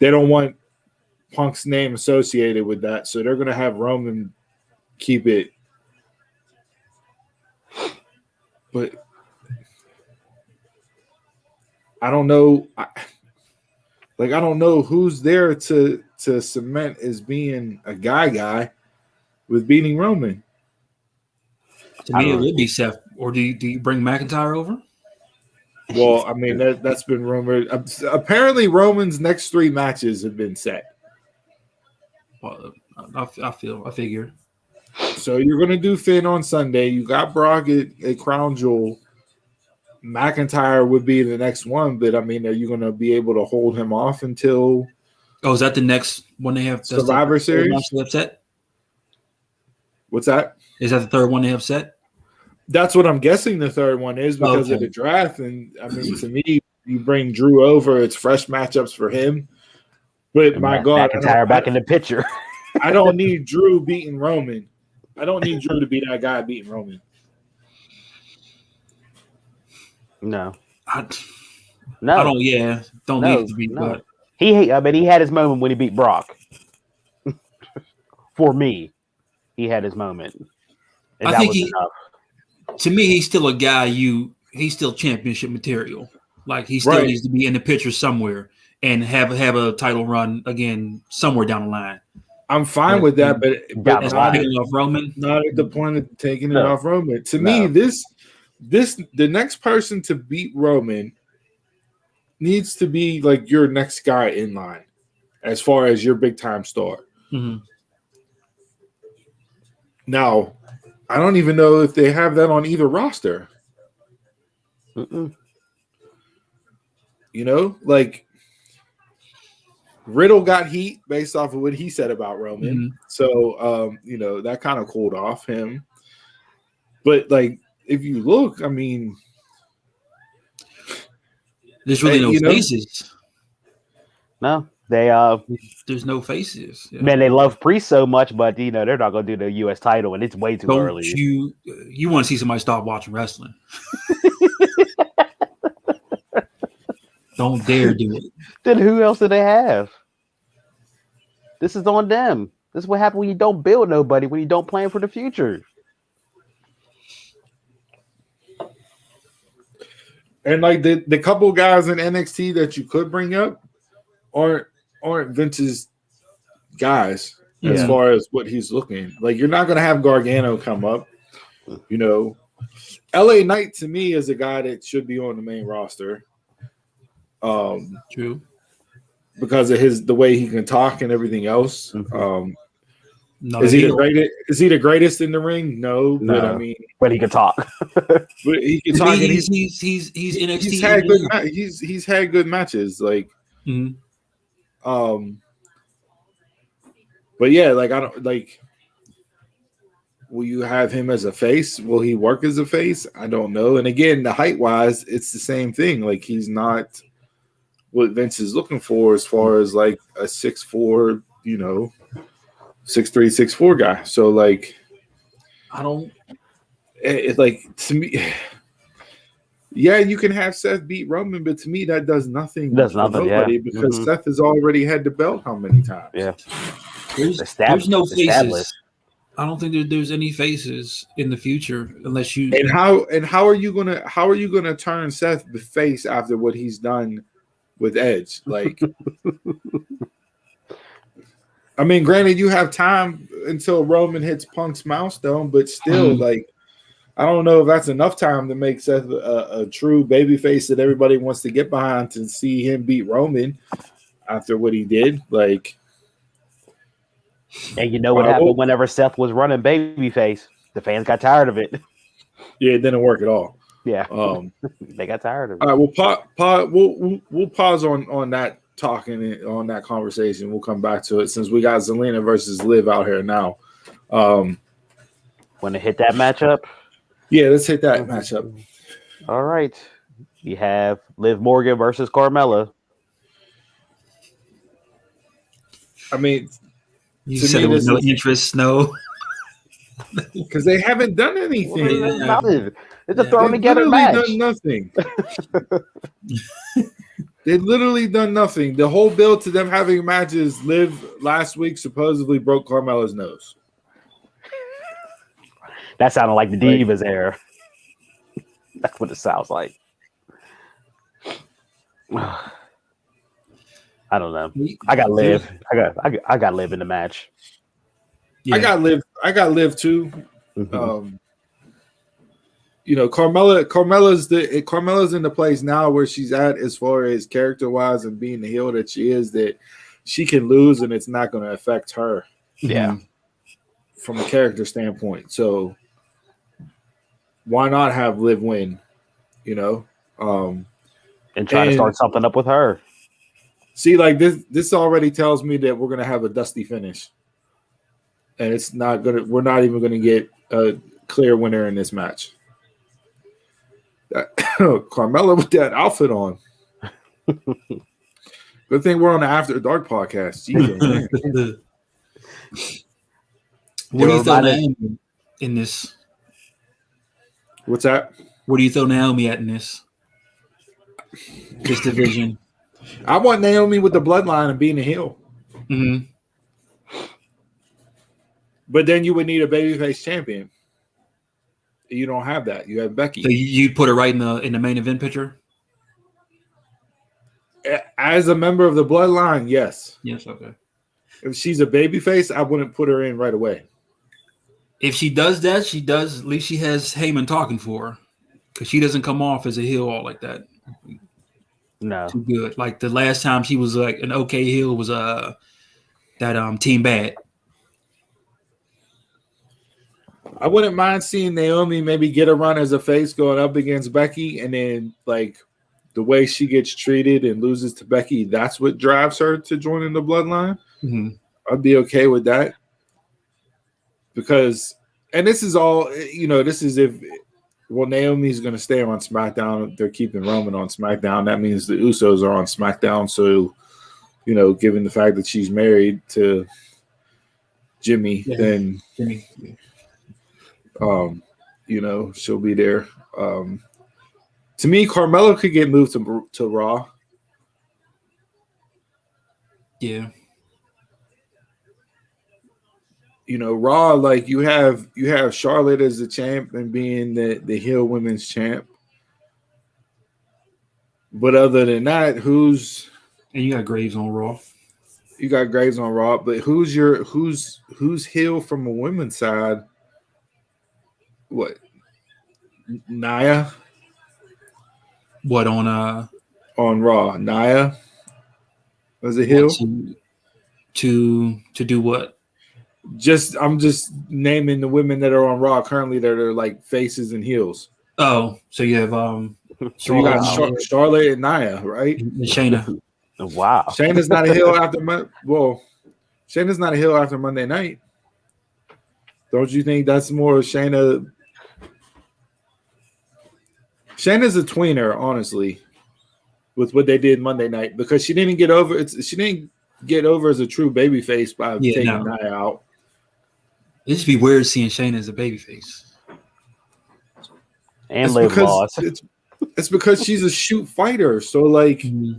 they don't want Punk's name associated with that, so they're gonna have Roman keep it. But I don't know. I don't know who's there to cement as being a guy with beating Roman. To me, it would be Seth. Or do you bring McIntyre over? Well, I mean that's been rumored. Apparently, Roman's next 3 matches have been set. Well, I figure. So you're going to do Finn on Sunday. You got Brock at Crown Jewel. McIntyre would be the next one, but I mean, are you going to be able to hold him off until? Oh, is that the next one they have? Survivor Series? Upset? What's that? Is that the third one they have set? That's what I'm guessing the third one is because of the draft. And I mean, to me, you bring Drew over, it's fresh matchups for him. But And my God, McIntyre back in the picture. I don't need Drew beating Roman. I don't need Drew to be that guy beating Roman. No. I don't need it to be. But he had his moment when he beat Brock. For me, he had his moment. And I that think was enough. To me, he's still a guy he's still championship material. Like he still needs to be in the picture somewhere and have a title run again somewhere down the line. I'm fine with that, but not off Roman. Not at the point of taking it off Roman. To me, the next person to beat Roman needs to be like your next guy in line, as far as your big time star. Mm-hmm. Now, I don't even know if they have that on either roster. Mm-mm. You know, like Riddle got heat based off of what he said about Roman. Mm-hmm. So, you know, that kind of cooled off him. But, like, if you look, I mean, there's really no faces. No, they there's no faces. Yeah. Man, they love Priest so much, but you know they're not going to do the U.S. title, and it's way too early. You want to see somebody stop watching wrestling? Don't dare do it. Then who else do they have? This is on them. This is what happens when you don't build nobody, when you don't plan for the future. And like the couple guys in NXT that you could bring up aren't Vince's guys as far as what he's looking. Like you're not gonna have Gargano come up. You know, LA Knight to me is a guy that should be on the main roster. True. Because of the way he can talk and everything else. No, is he the greatest? Is he the greatest in the ring? No, but I mean, but he can talk. But he can talk. He's NXT. He's had good. He's had good matches. Like, but yeah, like I don't like. Will you have him as a face? Will he work as a face? I don't know. And again, the height wise, it's the same thing. Like he's not what Vince is looking for as far as like a 6'4", 6'3", 6'4" guy. So like, I don't. It's like to me. Yeah, you can have Seth beat Roman, but to me that does nothing. Does nothing, nobody because Seth has already had the belt how many times? Yeah, there's no faces. I don't think there's any faces in the future unless you. And how are you gonna turn Seth the face after what he's done with Edge? Like, I mean, granted, you have time until Roman hits Punk's milestone, but still, like, I don't know if that's enough time to make Seth a true babyface that everybody wants to get behind to see him beat Roman after what he did. Like, and you know what happened whenever Seth was running babyface? The fans got tired of it. Yeah, it didn't work at all. Yeah, they got tired of it. All right, we'll pause on that talking on that conversation. We'll come back to it since we got Zelina versus Liv out here now. Want to hit that matchup? Yeah, let's hit that matchup. All right. You have Liv Morgan versus Carmella. I mean, you said it was no interest, no. Because they haven't done anything. It's a thrown together match. Done nothing. They've literally done nothing. The whole build to them having matches. Liv last week supposedly broke Carmella's nose. That sounded like the Divas era. That's what it sounds like. I don't know. I got Liv. I got Liv in the match. Yeah. I got Liv too. Carmella's in the place now where she's at as far as character wise and being the heel that she is, that she can lose and it's not going to affect her. Yeah. From a character standpoint. So why not have Liv win? And try to start something up with her. See, like this already tells me that we're gonna have a dusty finish. and it's not gonna. We're not even gonna get a clear winner in this match. Carmella with that outfit on. Good thing we're on the After Dark podcast. Jesus, man. What do you throw Naomi in this? What's that? Where do you throw Naomi at in this division? I want Naomi with the bloodline and being a heel. Mm-hmm. But then you would need a babyface champion. You don't have that. You have Becky. So you put her right in the main event picture? As a member of the bloodline, yes. Yes, okay. If she's a babyface, I wouldn't put her in right away. If she does that, she does. At least she has Heyman talking for her, because she doesn't come off as a heel all like that. No, too good. Like the last time she was like an okay heel was that Team Bad. I wouldn't mind seeing Naomi maybe get a run as a face going up against Becky, and then like the way she gets treated and loses to Becky, that's what drives her to join in the bloodline. Mm-hmm. I'd be okay with that. Because, and this is all, this is if, Naomi's going to stay on SmackDown. They're keeping Roman on SmackDown. That means the Usos are on SmackDown. So, given the fact that she's married to Jimmy, then, Jimmy. she'll be there. To me, Carmella could get moved to Raw. Yeah. Raw, like you have Charlotte as the champ and being the heel women's champ. But other than that, and you got Graves on Raw. You got Graves on Raw, but who's heel from a women's side? What? Nia? What on Raw? Nia was a heel to do what? I'm just naming the women that are on Raw currently that are like faces and heels. Oh, so you have so you got Charlotte and Nia, right? And Shayna. Wow. Shayna's not a heel after Shayna's not a heel after Monday night. Don't you think that's more Shayna? Shayna's a tweener, honestly, with what they did Monday night, because she didn't get over. She didn't get over as a true babyface by taking Nia out. It'd just be weird seeing Shayna as a babyface. And Liv lost. It's because she's a shoot fighter. So like, mm-hmm.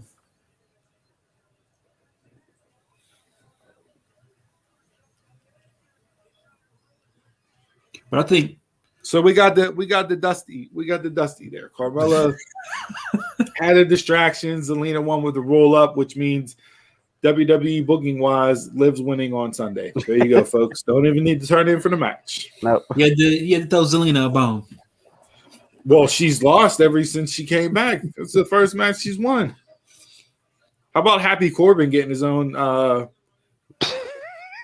But I think so. We got the Dusty there. Carmella had a distraction. Zelina won with the roll up, which means WWE booking wise, Liv's winning on Sunday. There you go, folks. Don't even need to turn in for the match. No. You had to throw Zelina a bone. Well, she's lost ever since she came back. It's the first match she's won. How about Happy Corbin getting his own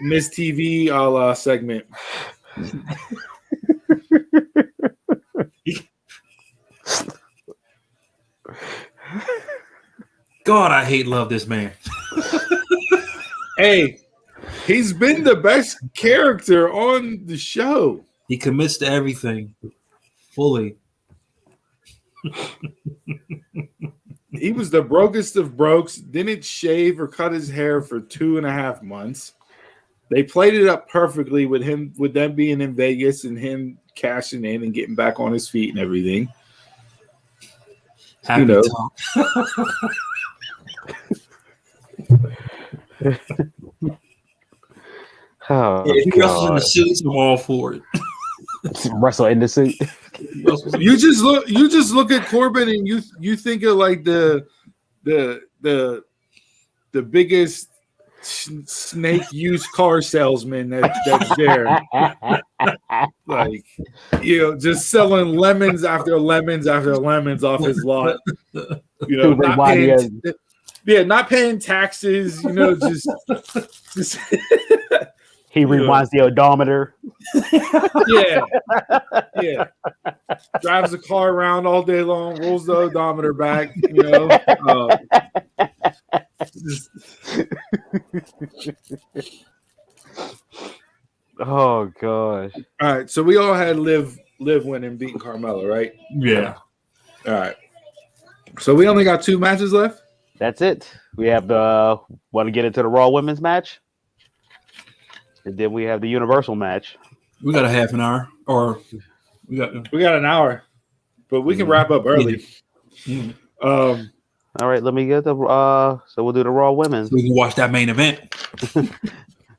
Miss TV segment? God, I love this man. Hey, he's been the best character on the show. He commits to everything fully. He was the brokest of brokes, didn't shave or cut his hair for 2.5 months. They played it up perfectly with them being in Vegas and him cashing in and getting back on his feet and everything. Happy talk. Oh, yeah, he wrestles in the suits. I'm all for it. Wrestle in the suit. You just look at Corbin and you think of like the biggest snake used car salesman that's there, like just selling lemons after lemons after lemons off his lot. Not paying taxes. Just he rewinds the odometer. Yeah. Drives the car around all day long, rolls the odometer back. Oh gosh. All right, so we all had Liv winning, beating Carmella, right? Yeah. All right. So we only got 2 matches left. That's it. We have the want to get into the Raw Women's match, and then we have the Universal match. We got a half an hour, or we got an hour, but we can wrap up early. Mm. All right, let me get the so we'll do the Raw Women's. So we can watch that main event.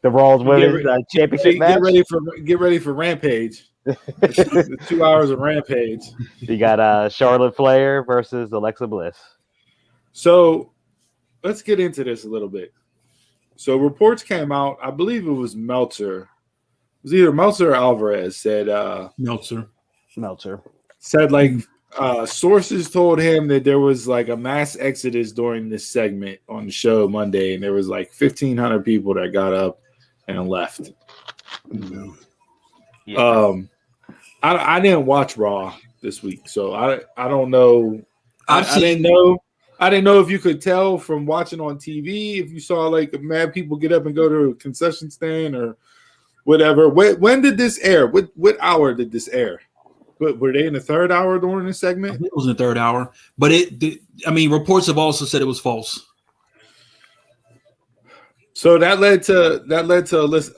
The Raw's Women's Championship match. Get ready for Rampage. The 2 hours of Rampage. You got Charlotte Flair versus Alexa Bliss. So let's get into this a little bit. So reports came out, I believe it was Meltzer. It was either Meltzer or Alvarez said Meltzer said like sources told him that there was like a mass exodus during this segment on the show Monday, and there was like 1,500 people that got up and left. Yeah. I didn't watch Raw this week, so I don't know. I didn't know if you could tell from watching on TV if you saw like mad people get up and go to a concession stand or whatever. When did this air? What hour did this air? Were they in the third hour during this segment? I think it was in the third hour, but reports have also said it was false. So that led to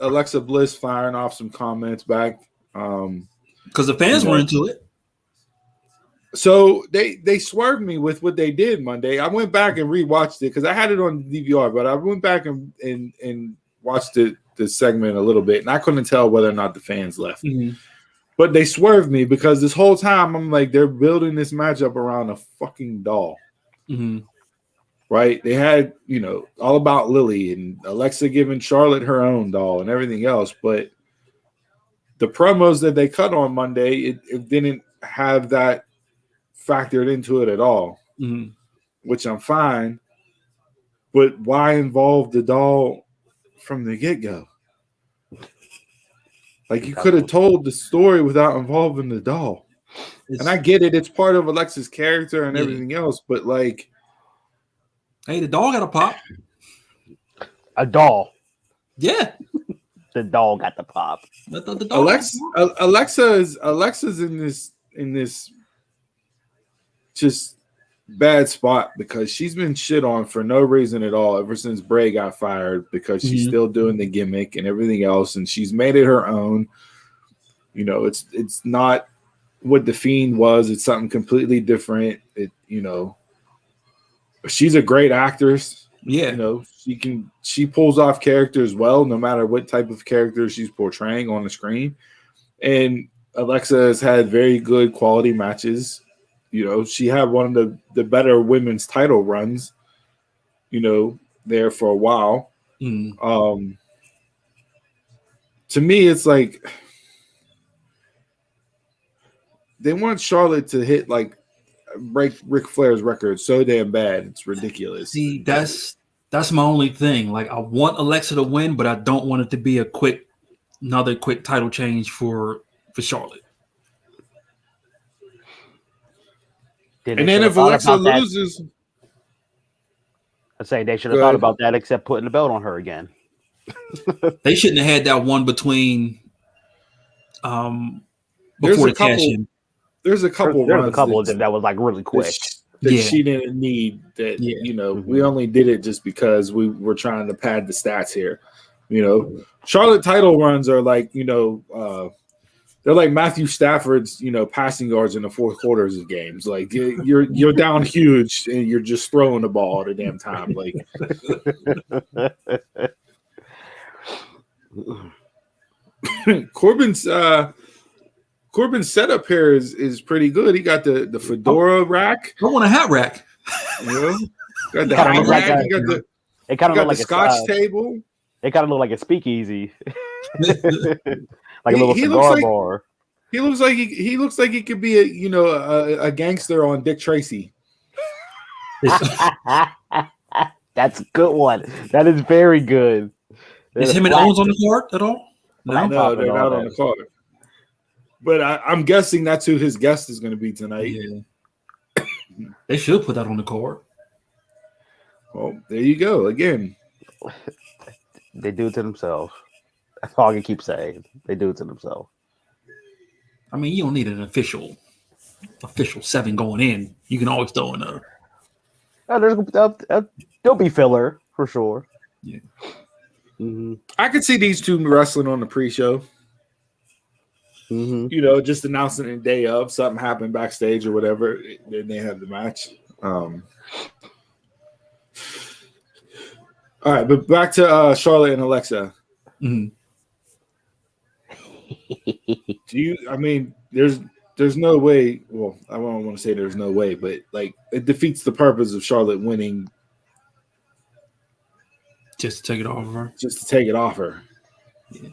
Alexa Bliss firing off some comments back because the fans were into it. So they swerved me with what they did Monday. I went back and rewatched it because I had it on DVR, but I went back and watched the segment a little bit, and I couldn't tell whether or not the fans left. Mm-hmm. But they swerved me because this whole time I'm like, they're building this matchup around a fucking doll. Mm-hmm. Right? They had, all about Lily and Alexa giving Charlotte her own doll and everything else. But the promos that they cut on Monday, it didn't have that factored into it at all, which I'm fine. But why involve the doll from the get-go? Like, you could have told the story without involving the doll. And I get it. It's part of Alexa's character and everything else. But, like... Hey, the doll got a pop. A doll. Yeah. The doll got the pop. The doll Alexa's in this just bad spot because she's been shit on for no reason at all ever since Bray got fired because she's still doing the gimmick and everything else, and she's made it her own. It's not what the Fiend was. It's something completely different. She's a great actress. Yeah. She pulls off characters well, no matter what type of character she's portraying on the screen. And Alexa has had very good quality matches. She had one of the better women's title runs, there for a while. To me, it's like they want Charlotte to hit break Ric Flair's record so damn bad. It's ridiculous. See, that's my only thing. Like, I want Alexa to win, but I don't want it to be another quick title change for Charlotte. And then if Alexa loses, I say they should have thought about that, except putting the belt on her again. They shouldn't have had that one between before the cash in. There's a couple of them that was like really quick. That she didn't need. We only did it just because we were trying to pad the stats here. Charlotte title runs are like they're like Matthew Stafford's passing yards in the fourth quarters of games. Like you're down huge and you're just throwing the ball all the damn time. Like Corbin's setup here is pretty good. He got the fedora rack. I want a hat rack. Got the hat rack. It kind of looked like a scotch table. It kind of looked like a speakeasy, like a little cigar bar. He looks like he could be a gangster on Dick Tracy. That's a good one. That is very good. Is him and Owens on the card at all? No, they're not on the card. But I'm guessing that's who his guest is going to be tonight. Yeah. They should put that on the card. Well, there you go. Again, they do it to themselves. That's all I can keep saying. They do it to themselves. I mean, you don't need an official 7 going in. You can always throw in a. There'll be filler for sure. Yeah. Mm-hmm. I could see these two wrestling on the pre-show. Mm-hmm. You know, just announcing the day of something happened backstage or whatever. Then they have the match. All right, but back to Charlotte and Alexa. Mm-hmm. I mean, there's no way. Well, I don't want to say there's no way, but like it defeats the purpose of Charlotte winning. Just to take it off of her. Just to take it off her. Yeah.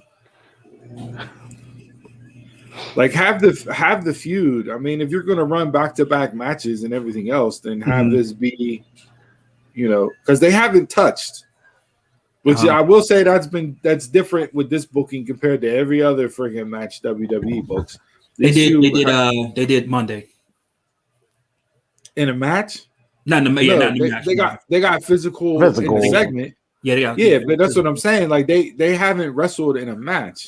Like have the feud. I mean, if you're going to run back-to-back matches and everything else, then have this be, you know, because they haven't touched. Which I will say that's different with this booking compared to every other friggin' match WWE books. They did Monday in a match. Not in the match. They got physical in the segment. Yeah, but that's what I'm saying. Like they haven't wrestled in a match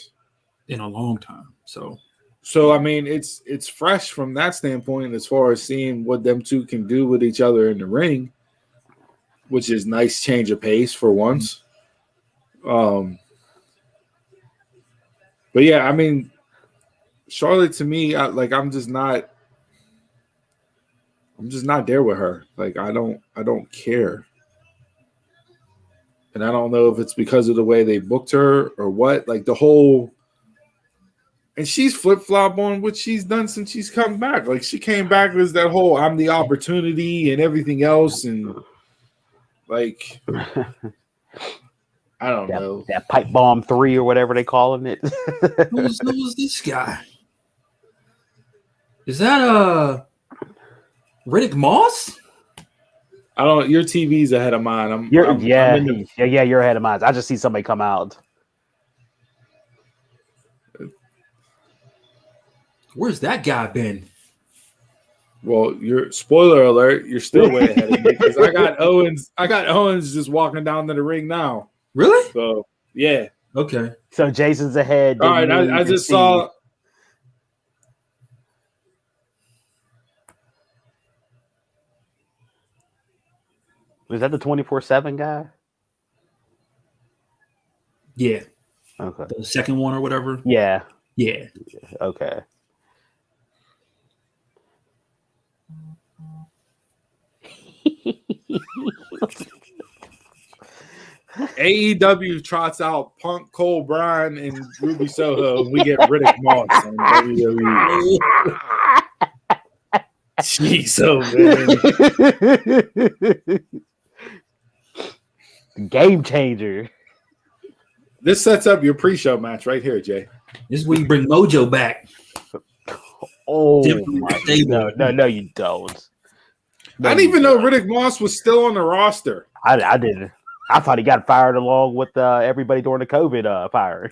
in a long time. So I mean, it's fresh from that standpoint as far as seeing what them two can do with each other in the ring, which is nice change of pace for once. But yeah, I mean, Charlotte to me, I'm just not there with her. Like I don't care. And I don't know if it's because of the way they booked her or what. Like the whole, and she's flip-flop on what she's done since she's come back. Like she came back with that whole I'm the opportunity and everything else, and like I don't know. That pipe bomb 3 or whatever they calling it. Who's this guy? Is that Riddick Moss? I don't. Your TV's ahead of mine. You're ahead of mine. I just see somebody come out. Where's that guy been? Well, spoiler alert. You're still way ahead of me because I got Owens. I got Owens just walking down to the ring now. Really? So yeah. Okay. So Jason's ahead. All right. I just saw. Was that the 24/7 guy? Yeah. Okay. The second one or whatever. Yeah. Yeah. Okay. AEW trots out Punk, Cole, Bryan, and Ruby Soho, and we get Riddick Moss on WWE. Jeez, man. Game changer. This sets up your pre-show match right here, Jay. This is where you bring Mojo back. Oh, no, you don't. I didn't even know Riddick Moss was still on the roster. I didn't. I thought he got fired along with everybody during the COVID firing.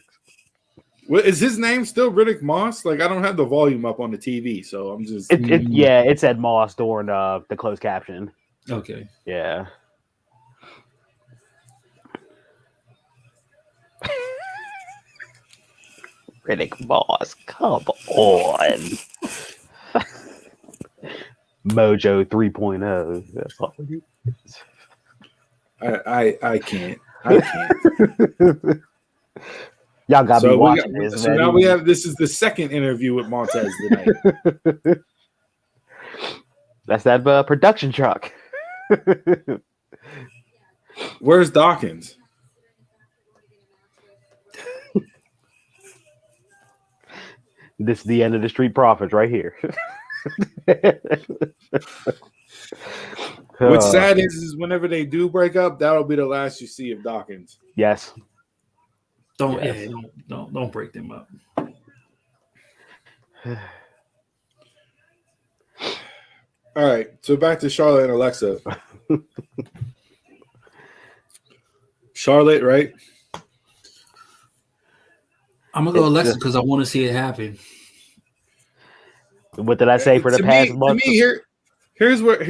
Well, is his name still Riddick Moss? Like, I don't have the volume up on the TV, so I'm just. It said Moss during the closed caption. Okay. Yeah. Riddick Moss, come on. Mojo 3.0. That's all it is. I can't. Y'all got me watching this. So now we have this is the second interview with Montez tonight. That's that production truck. Where's Dawkins? This is the end of the Street Profits right here. What's sad is whenever they do break up, that'll be the last you see of Dawkins. Yes. Don't break them up. All right, so back to Charlotte and Alexa. Charlotte, right? I'm gonna go Alexa because I want to see it happen. What did I say for the past month? To me, here's what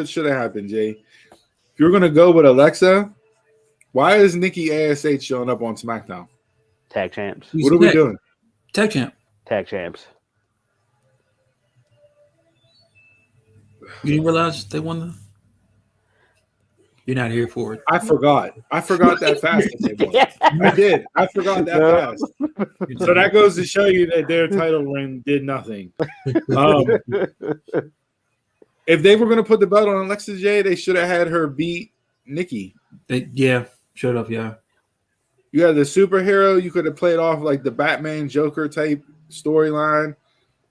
should have happened, Jay. If you're gonna go with Alexa, Why is Nikki ASH showing up on SmackDown? Tag champs. What are we doing? Tag champ. Tag champs. You didn't realize they won the. You're not here for it. I forgot that fast. I did. I forgot that fast. So that goes to show you that their title reign did nothing. If they were going to put the belt on Alexa J, they should have had her beat Nikki. Shut up, yeah. You had the superhero. You could have played off like the Batman Joker type storyline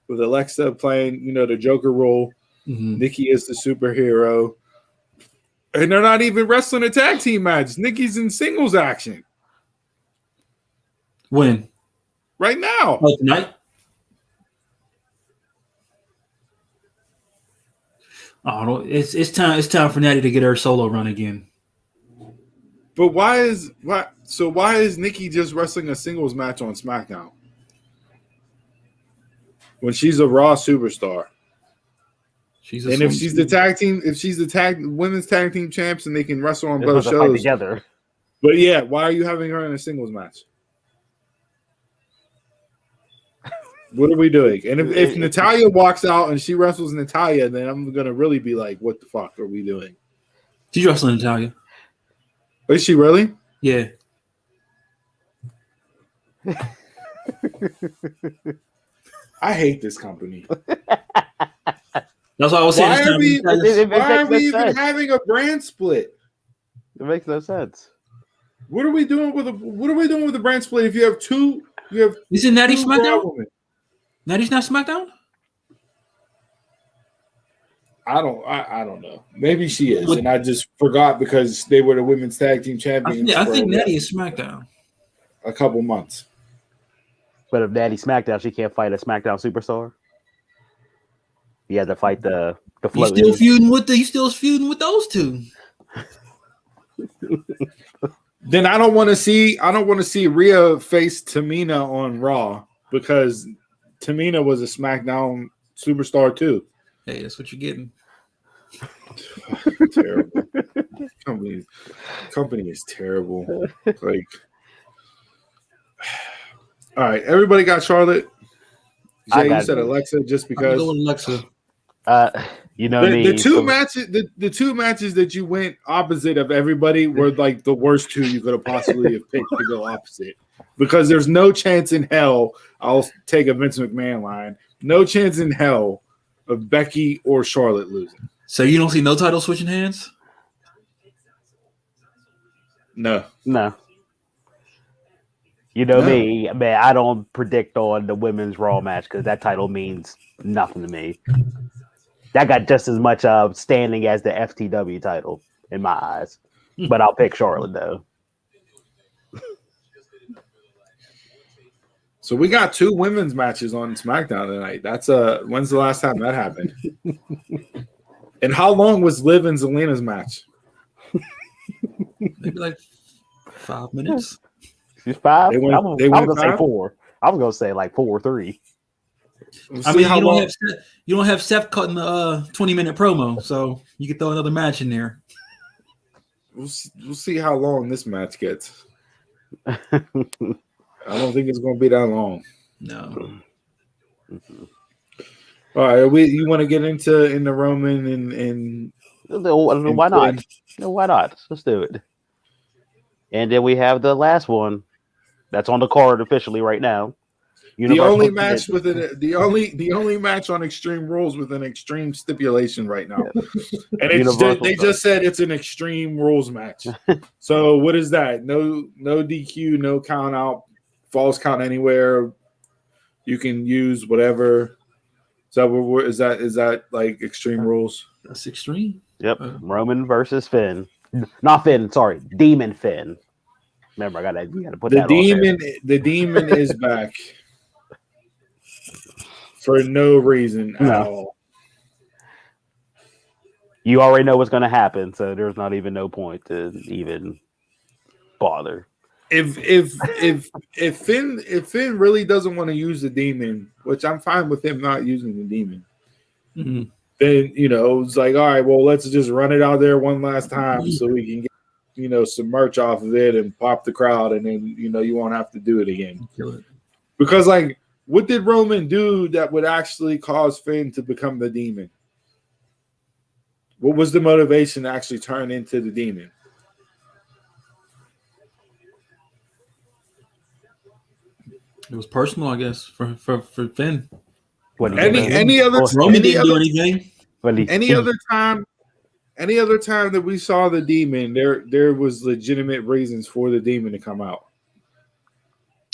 with Alexa playing, the Joker role. Mm-hmm. Nikki is the superhero. And they're not even wrestling a tag team match. Nikki's in singles action. When? Right now. Oh, tonight? Oh, no, it's time for Natty to get her solo run again. But why is Nikki just wrestling a singles match on SmackDown when she's a Raw superstar? If she's the women's tag team champs and they can wrestle on both shows together. But yeah, why are you having her in a singles match? What are we doing? And if Natalya walks out and she wrestles Natalya, then I'm gonna really be like, what the fuck are we doing? She's wrestling Natalya. Is she really? Yeah. I hate this company. That's why I was saying. Why are we even having a brand split? It makes no sense. What are we doing with the brand split? If you have two, Isn't Natty SmackDown? Natty's not SmackDown? I don't know. Maybe she is, and I just forgot because they were the women's tag team champions. I think Natty is SmackDown. A couple months. But if Natty SmackDown, she can't fight a SmackDown superstar. You had to fight the float. He's still feuding with those two. Then I don't want to see Rhea face Tamina on Raw because Tamina was a SmackDown superstar too. Hey, that's what you're getting. Terrible. Company is terrible. Like, all right, everybody got Charlotte. Jay, you said Alexa just because. I'm going Alexa. The two matches that you went opposite of everybody were like the worst two you could have possibly have picked to go opposite. Because there's no chance in hell I'll take a Vince McMahon line. No chance in hell of Becky or Charlotte losing. So you don't see no title switching hands? No. Me, man, I don't predict on the women's Raw match because that title means nothing to me. That got just as much standing as the FTW title in my eyes. But I'll pick Charlotte, though. So we got two women's matches on SmackDown tonight. That's when's the last time that happened? And how long was Liv and Zelina's match? Maybe like 5 minutes. She's 5? They I was going to say 4. I was going to say like 4 or 3. You don't have Seth cutting the 20-minute promo, so you can throw another match in there. We'll see how long this match gets. I don't think it's going to be that long. No. All right, you want to get into Roman and why not? No, why not? Let's do it. And then we have the last one that's on the card officially right now. The only match on Extreme Rules with an extreme stipulation right now, and they just said it's an Extreme Rules match. So what is that? No DQ, no count out, falls count anywhere. You can use whatever. So is that like Extreme Rules? That's extreme. Yep. Roman versus Finn. Not Finn. Sorry, Demon Finn. Remember, we got to put that on there. The demon is back. For no reason at all. You already know what's going to happen, so there's not even no point to even bother. If Finn really doesn't want to use the demon, which I'm fine with him not using the demon, then it's like, all right, well, let's just run it out there one last time so we can get some merch off of it and pop the crowd, and then you won't have to do it again. Kill it. Because what did Roman do that would actually cause Finn to become the demon? What was the motivation to actually turn into the demon? It was personal, I guess, for Finn. Any other Roman didn't do anything. Any other time that we saw the demon, there was legitimate reasons for the demon to come out.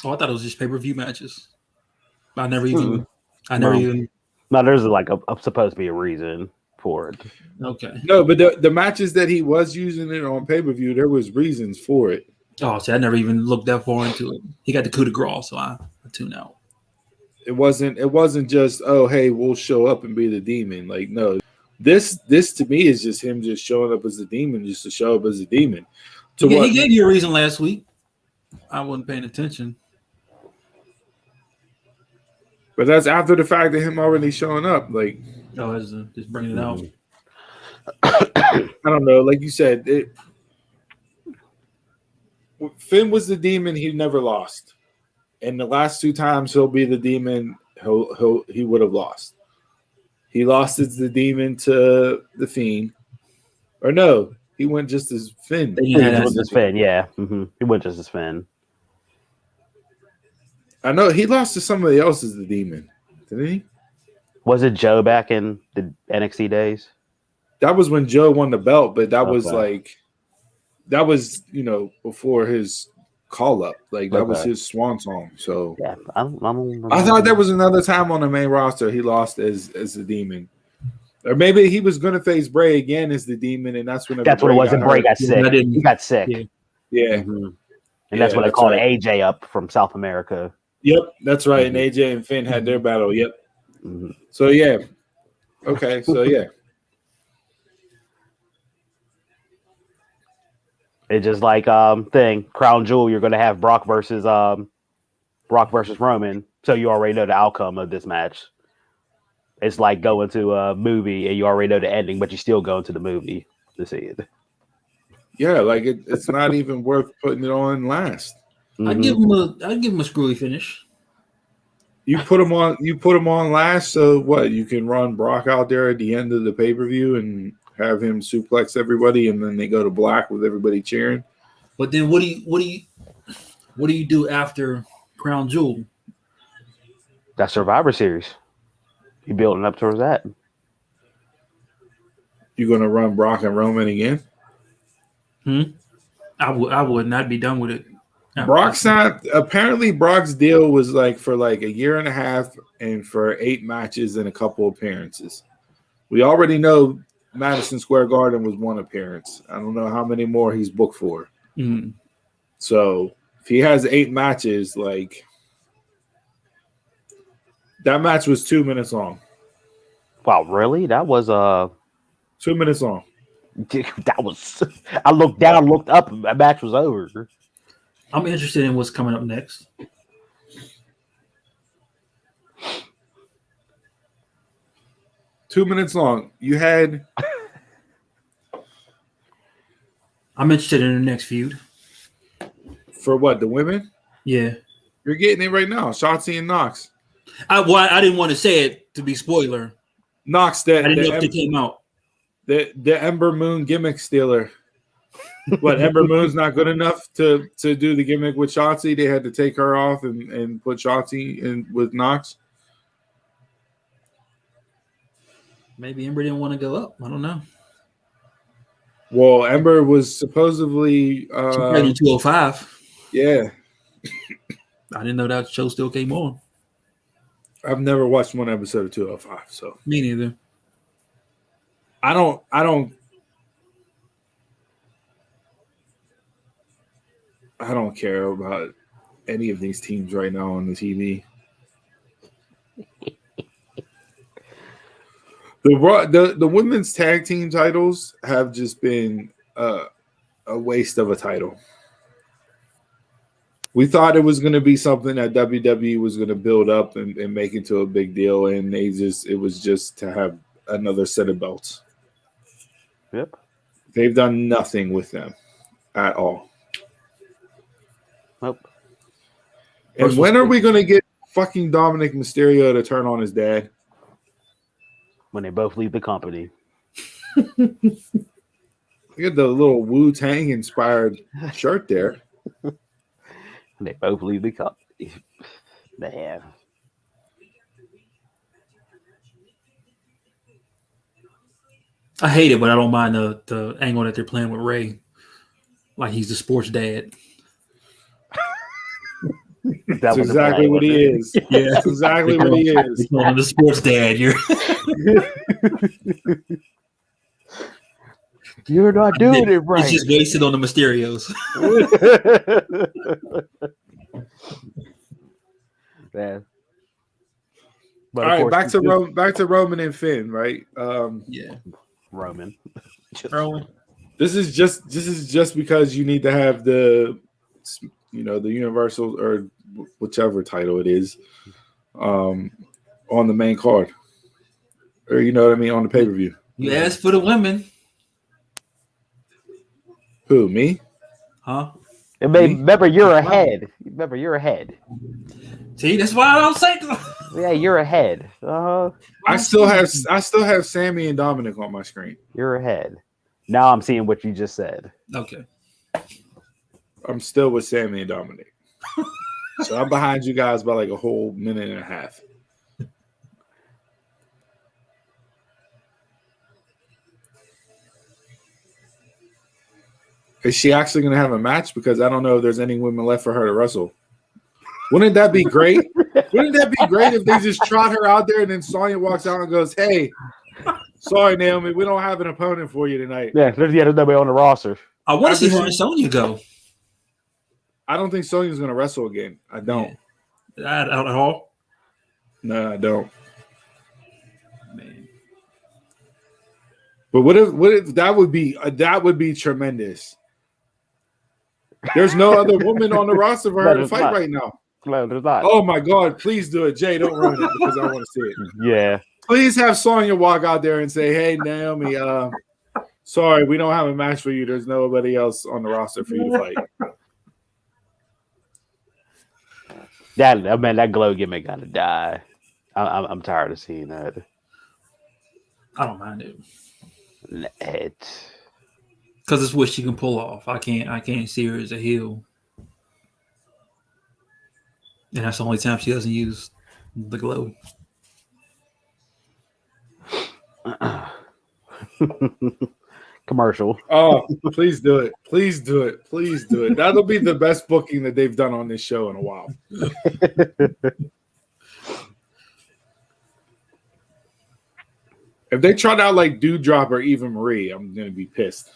Oh, I thought it was just pay-per-view matches. I never even. No, there's supposed to be a reason for it. Okay. No, but the matches that he was using it on pay-per-view, there was reasons for it. Oh, see, I never even looked that far into it. He got the coup de grace, so I tune out. It wasn't just, oh, hey, we'll show up and be the demon. No. This to me is just him just showing up as a demon, just to show up as a demon. He gave you a reason last week. I wasn't paying attention. But that's after the fact of him already showing up. Just bringing it out. I don't know. Like you said, Finn was the demon. He never lost. And the last 2 times he'll be the demon, he would have lost. He lost as the demon to the Fiend. Or no, he went just as Finn. He went just as Finn, yeah. Mm-hmm. He went just as Finn. I know he lost to somebody else as the demon, didn't he? Was it Joe back in the NXT days? That was when Joe won the belt, but that was before his call up. That was his swan song. So yeah, I thought there was another time on the main roster he lost as the demon. Or maybe he was going to face Bray again as the demon, and that's when what it was. And Bray got sick. He got sick. Yeah. Mm-hmm. And that's when they called AJ up from South America. Yep, that's right. And AJ and Finn had their battle. Yep. Mm-hmm. So yeah. Okay. So yeah. It's just Crown Jewel. You're going to have Brock versus Roman, so you already know the outcome of this match. It's like going to a movie and you already know the ending, but you still go to the movie to see it. Yeah, it's not even worth putting it on last. Mm-hmm. I'd give him a screwy finish. You put him on last, so what? You can run Brock out there at the end of the pay-per-view and have him suplex everybody, and then they go to black with everybody cheering. But then what do you do after Crown Jewel? That's Survivor Series. You're building up towards that. You're gonna run Brock and Roman again? I would not be done with it. Brock's deal was for a year and a half and for 8 matches and a couple appearances. We already know Madison Square Garden was 1 appearance. I don't know how many more he's booked for. Mm-hmm. So if he has 8 matches, that match was 2 minutes long. Wow, really? That was 2 minutes long. That was. I looked down, looked up, and that match was over. I'm interested in what's coming up next. Two minutes long. You had. I'm interested in the next feud. For what? The women? Yeah. You're getting it right now. Shotzi and Knox. I didn't want to say it to be spoiler. Knox, I didn't know if it came out. The Ember Moon gimmick stealer. What, Ember Moon's not good enough to do the gimmick with Shotzi? They had to take her off and put Shotzi in with Knox. Maybe Ember didn't want to go up. I don't know. Well, Ember was supposedly 205. Yeah. I didn't know that show still came on. I've never watched one episode of 205, so me neither. I don't care about any of these teams right now on the TV. The women's tag team titles have just been a waste of a title. We thought it was going to be something that WWE was going to build up and make into a big deal, and it was just to have another set of belts. Yep. They've done nothing with them. at all. Nope. And when are we going to get fucking Dominic Mysterio to turn on his dad? When they both leave the company. Look at the little Wu-Tang inspired shirt there. When they both leave the company. Man. I hate it, but I don't mind the angle that they're playing with Ray. Like he's the sports dad. That's exactly what he is. Yeah, that's exactly what he is. The sports dad. You're not doing it right. It's just wasted on the Mysterios. Man. All right, back to Roman and Finn, right? Yeah, Roman. This is just because you need to have the Universal or whichever title it is, on the main card, or on the pay-per-view. You asked for the women. Who, me? Huh? Remember, you're ahead. See, that's why I don't say. Yeah, you're ahead. I still have Sammy and Dominic on my screen. You're ahead. Now I'm seeing what you just said. Okay. I'm still with Sammy and Dominic. So I'm behind you guys by like a whole minute and a half. Is she actually going to have a match? Because I don't know if there's any women left for her to wrestle. Wouldn't that be great? Wouldn't that be great if they just trot her out there and then Sonya walks out and goes, "Hey, sorry, Naomi, we don't have an opponent for you tonight." Yeah, there's nobody on the roster. I want to see her and Sonya go. I don't think Sonya's going to wrestle again. I don't. Yeah. At all? No, I don't. Man. But what if that would be tremendous? There's no other woman on the roster for her to fight right now. No, there's not. Oh my God! Please do it, Jay. Don't ruin it because I want to see it. Yeah. Please have Sonya walk out there and say, "Hey, Naomi, sorry, we don't have a match for you. There's nobody else on the roster for you to fight." That glow gimmick gotta die. I'm tired of seeing that. I don't mind it. Because it's what she can pull off. I can't see her as a heel. And that's the only time she doesn't use the glow. Commercial. Oh, please do it. Please do it. Please do it. That'll be the best booking that they've done on this show in a while. If they trot out like Dewdrop or Eva Marie, I'm going to be pissed.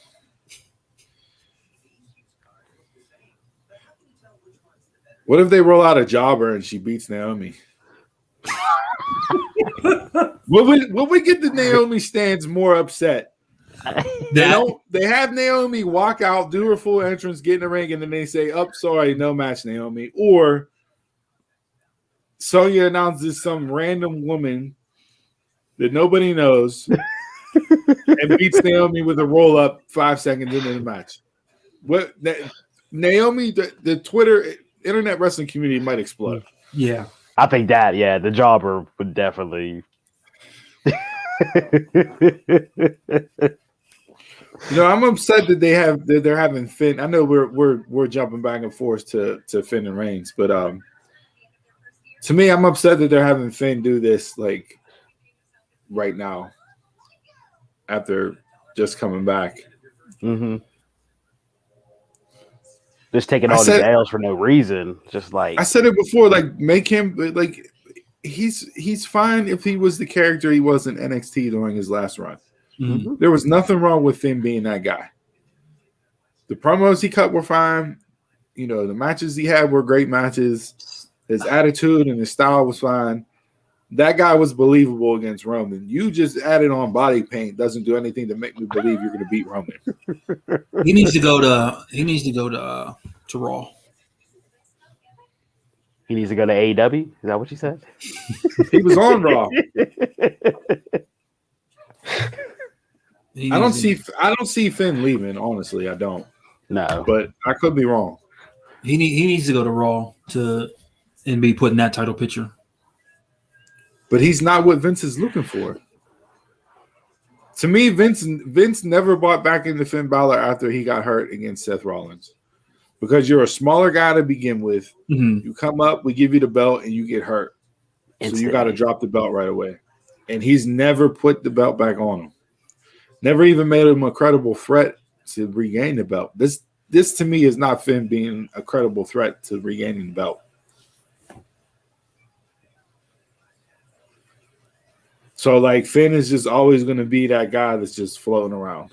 What if they roll out a jobber and she beats Naomi? Will we get the Naomi stands more upset? They have Naomi walk out, do her full entrance, get in the ring, and then they say, "Oh, sorry, no match, Naomi." Or Sonya announces some random woman that nobody knows and beats Naomi with a roll up 5 seconds into the match. Naomi, the Twitter internet wrestling community might explode. Yeah. I think that, the jobber would definitely. I'm upset that they're having Finn. I know we're jumping back and forth to Finn and Reigns, but to me, I'm upset that they're having Finn do this like right now after just coming back. Mm-hmm. Just taking all these L's for no reason. Just like I said it before, like make him like he's fine if he was the character he was in NXT during his last run. Mm-hmm. There was nothing wrong with Finn being that guy. The promos he cut were fine. The matches he had were great matches. His attitude and his style was fine. That guy was believable against Roman. You just added on body paint doesn't do anything to make me believe you're going to beat Roman. He needs to go to Raw. He needs to go to AEW. Is that what you said? He was on Raw. I don't see Finn leaving. Honestly, I don't. No. But I could be wrong. He needs to go to Raw and be put in that title picture. But he's not what Vince is looking for. To me, Vince never bought back into Finn Balor after he got hurt against Seth Rollins. Because you're a smaller guy to begin with. Mm-hmm. You come up, we give you the belt, and you get hurt. So you got to drop the belt right away. And he's never put the belt back on him. Never even made him a credible threat to regain the belt. This to me is not Finn being a credible threat to regaining the belt. So, like, Finn is just always going to be that guy that's just floating around.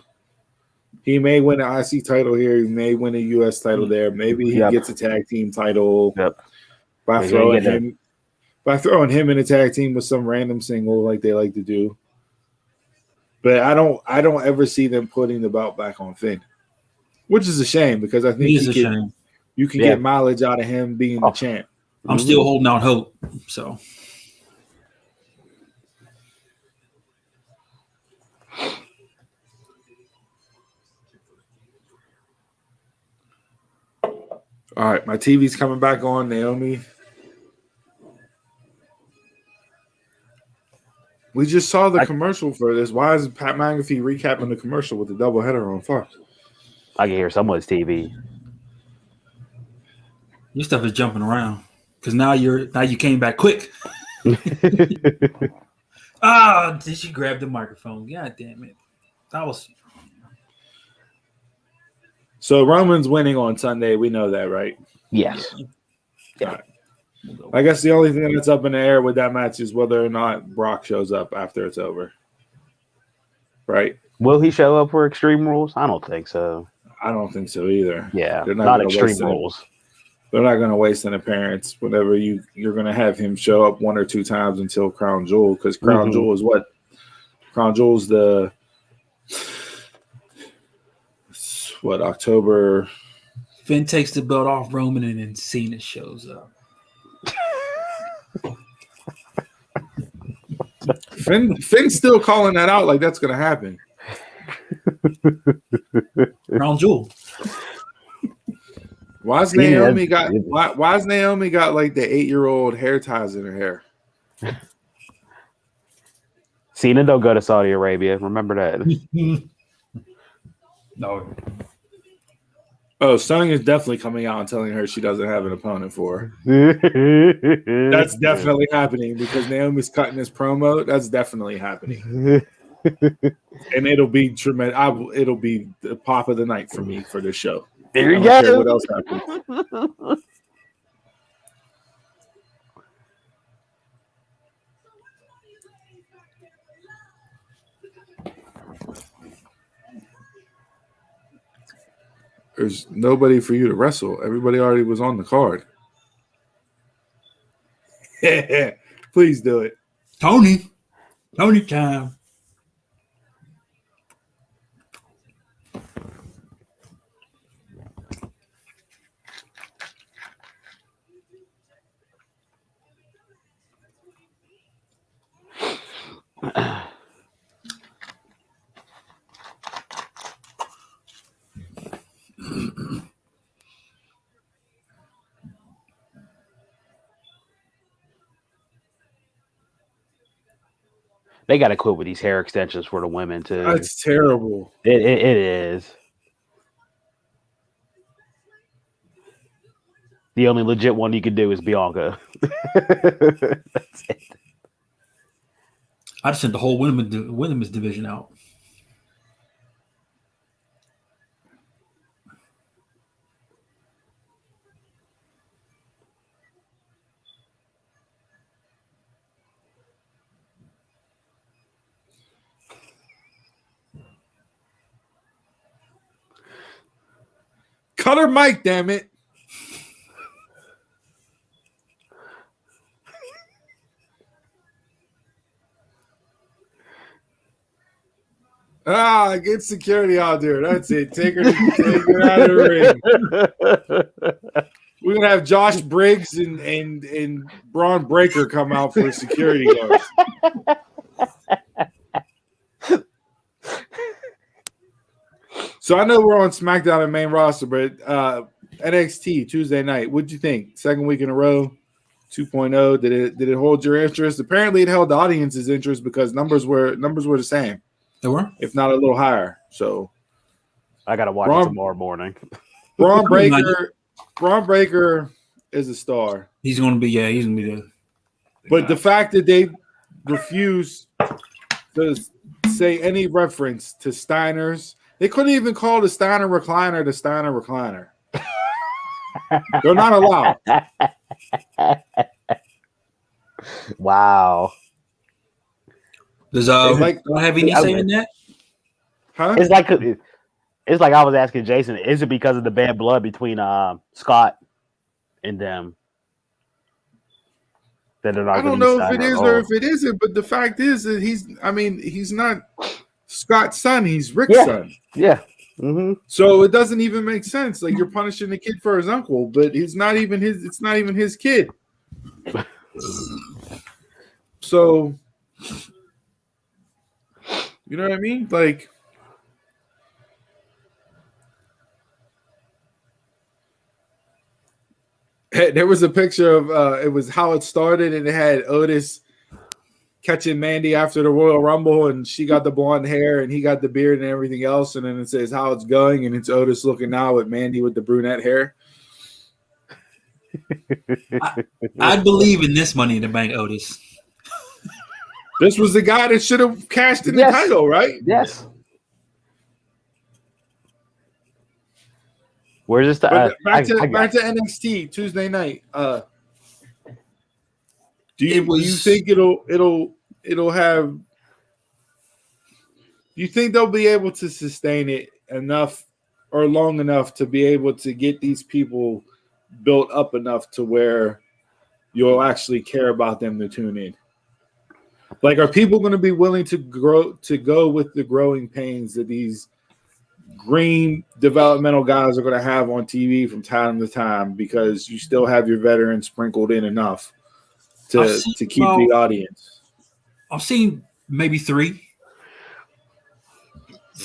He may win an IC title here. He may win a US title there. Maybe he gets a tag team title by throwing him in a tag team with some random single like they like to do. But I don't ever see them putting the belt back on Finn, which is a shame because I think you can get mileage out of him being the champ. I'm still holding out hope. So. All right, my TV's coming back on, Naomi. We just saw the commercial for this. Why is Pat McAfee recapping the commercial with the doubleheader on Fox? I can hear someone's TV. Your stuff is jumping around because now you came back quick. Did she grab the microphone? God damn it! That was. So Roman's winning on Sunday. We know that, right? Yes. Yeah. Right. I guess the only thing that's up in the air with that match is whether or not Brock shows up after it's over. Right? Will he show up for Extreme Rules? I don't think so. I don't think so either. Yeah, not Extreme Rules. They're not going to waste an appearance whenever you're going to have him show up one or two times until Crown Jewel, because Crown Jewel is what? Crown Jewel's October. Finn takes the belt off Roman and then Cena shows up. Finn's still calling that out like that's going to happen. Crown Jewel. Why's Naomi got like the 8-year-old hair ties in her hair? Cena don't go to Saudi Arabia. Remember that. No. Oh, Sung is definitely coming out and telling her she doesn't have an opponent for her. That's definitely happening because Naomi's cutting this promo. That's definitely happening. And it'll be tremendous. It'll be the pop of the night for me for this show. There you go. What else happens? There's nobody for you to wrestle. Everybody already was on the card. Please do it. Tony time. They got to quit with these hair extensions for the women too. That's terrible. It is. The only legit one you could do is Bianca. That's it. I just sent the whole women's division out. Cut her mic, damn it. Get security out there. That's it. Take her out of the ring. We're gonna have Josh Briggs and Braun Breaker come out for security guards. So I know we're on SmackDown and main roster, but NXT Tuesday night. What'd you think? Second week in a row, 2.0. Did it hold your interest? Apparently, it held the audience's interest because numbers were the same. They were, if not a little higher. So I gotta watch it tomorrow morning. Braun Breaker is a star. He's gonna be the. But the fact that they refuse to say any reference to Steiner's, they couldn't even call the Steiner recliner the Steiner recliner. They're not allowed. Wow. Does do I have any say in that? Huh? It's like I was asking Jason, is it because of the bad blood between Scott and them? That they're not I don't know if it is or if it isn't, but the fact is that he's not Scott's son, he's Rick's son. Yeah. Mm-hmm. So it doesn't even make sense. Like, you're punishing the kid for his uncle, but it's not even his kid. So you know what I mean? Like, there was a picture of it was how it started, and it had Otis catching Mandy after the Royal Rumble, and she got the blonde hair and he got the beard and everything else, and then it says how it's going, and it's Otis looking now at Mandy with the brunette hair. I believe in this Money in the Bank, Otis. This was the guy that should have cashed in the title, right? Yes. Where's this? Back to NXT Tuesday night. Do you think it'll have? Do you think they'll be able to sustain it enough or long enough to be able to get these people built up enough to where you'll actually care about them to tune in? Like, are people going to be willing to go with the growing pains that these green developmental guys are going to have on TV from time to time, because you still have your veterans sprinkled in enough to keep the audience? I've seen maybe three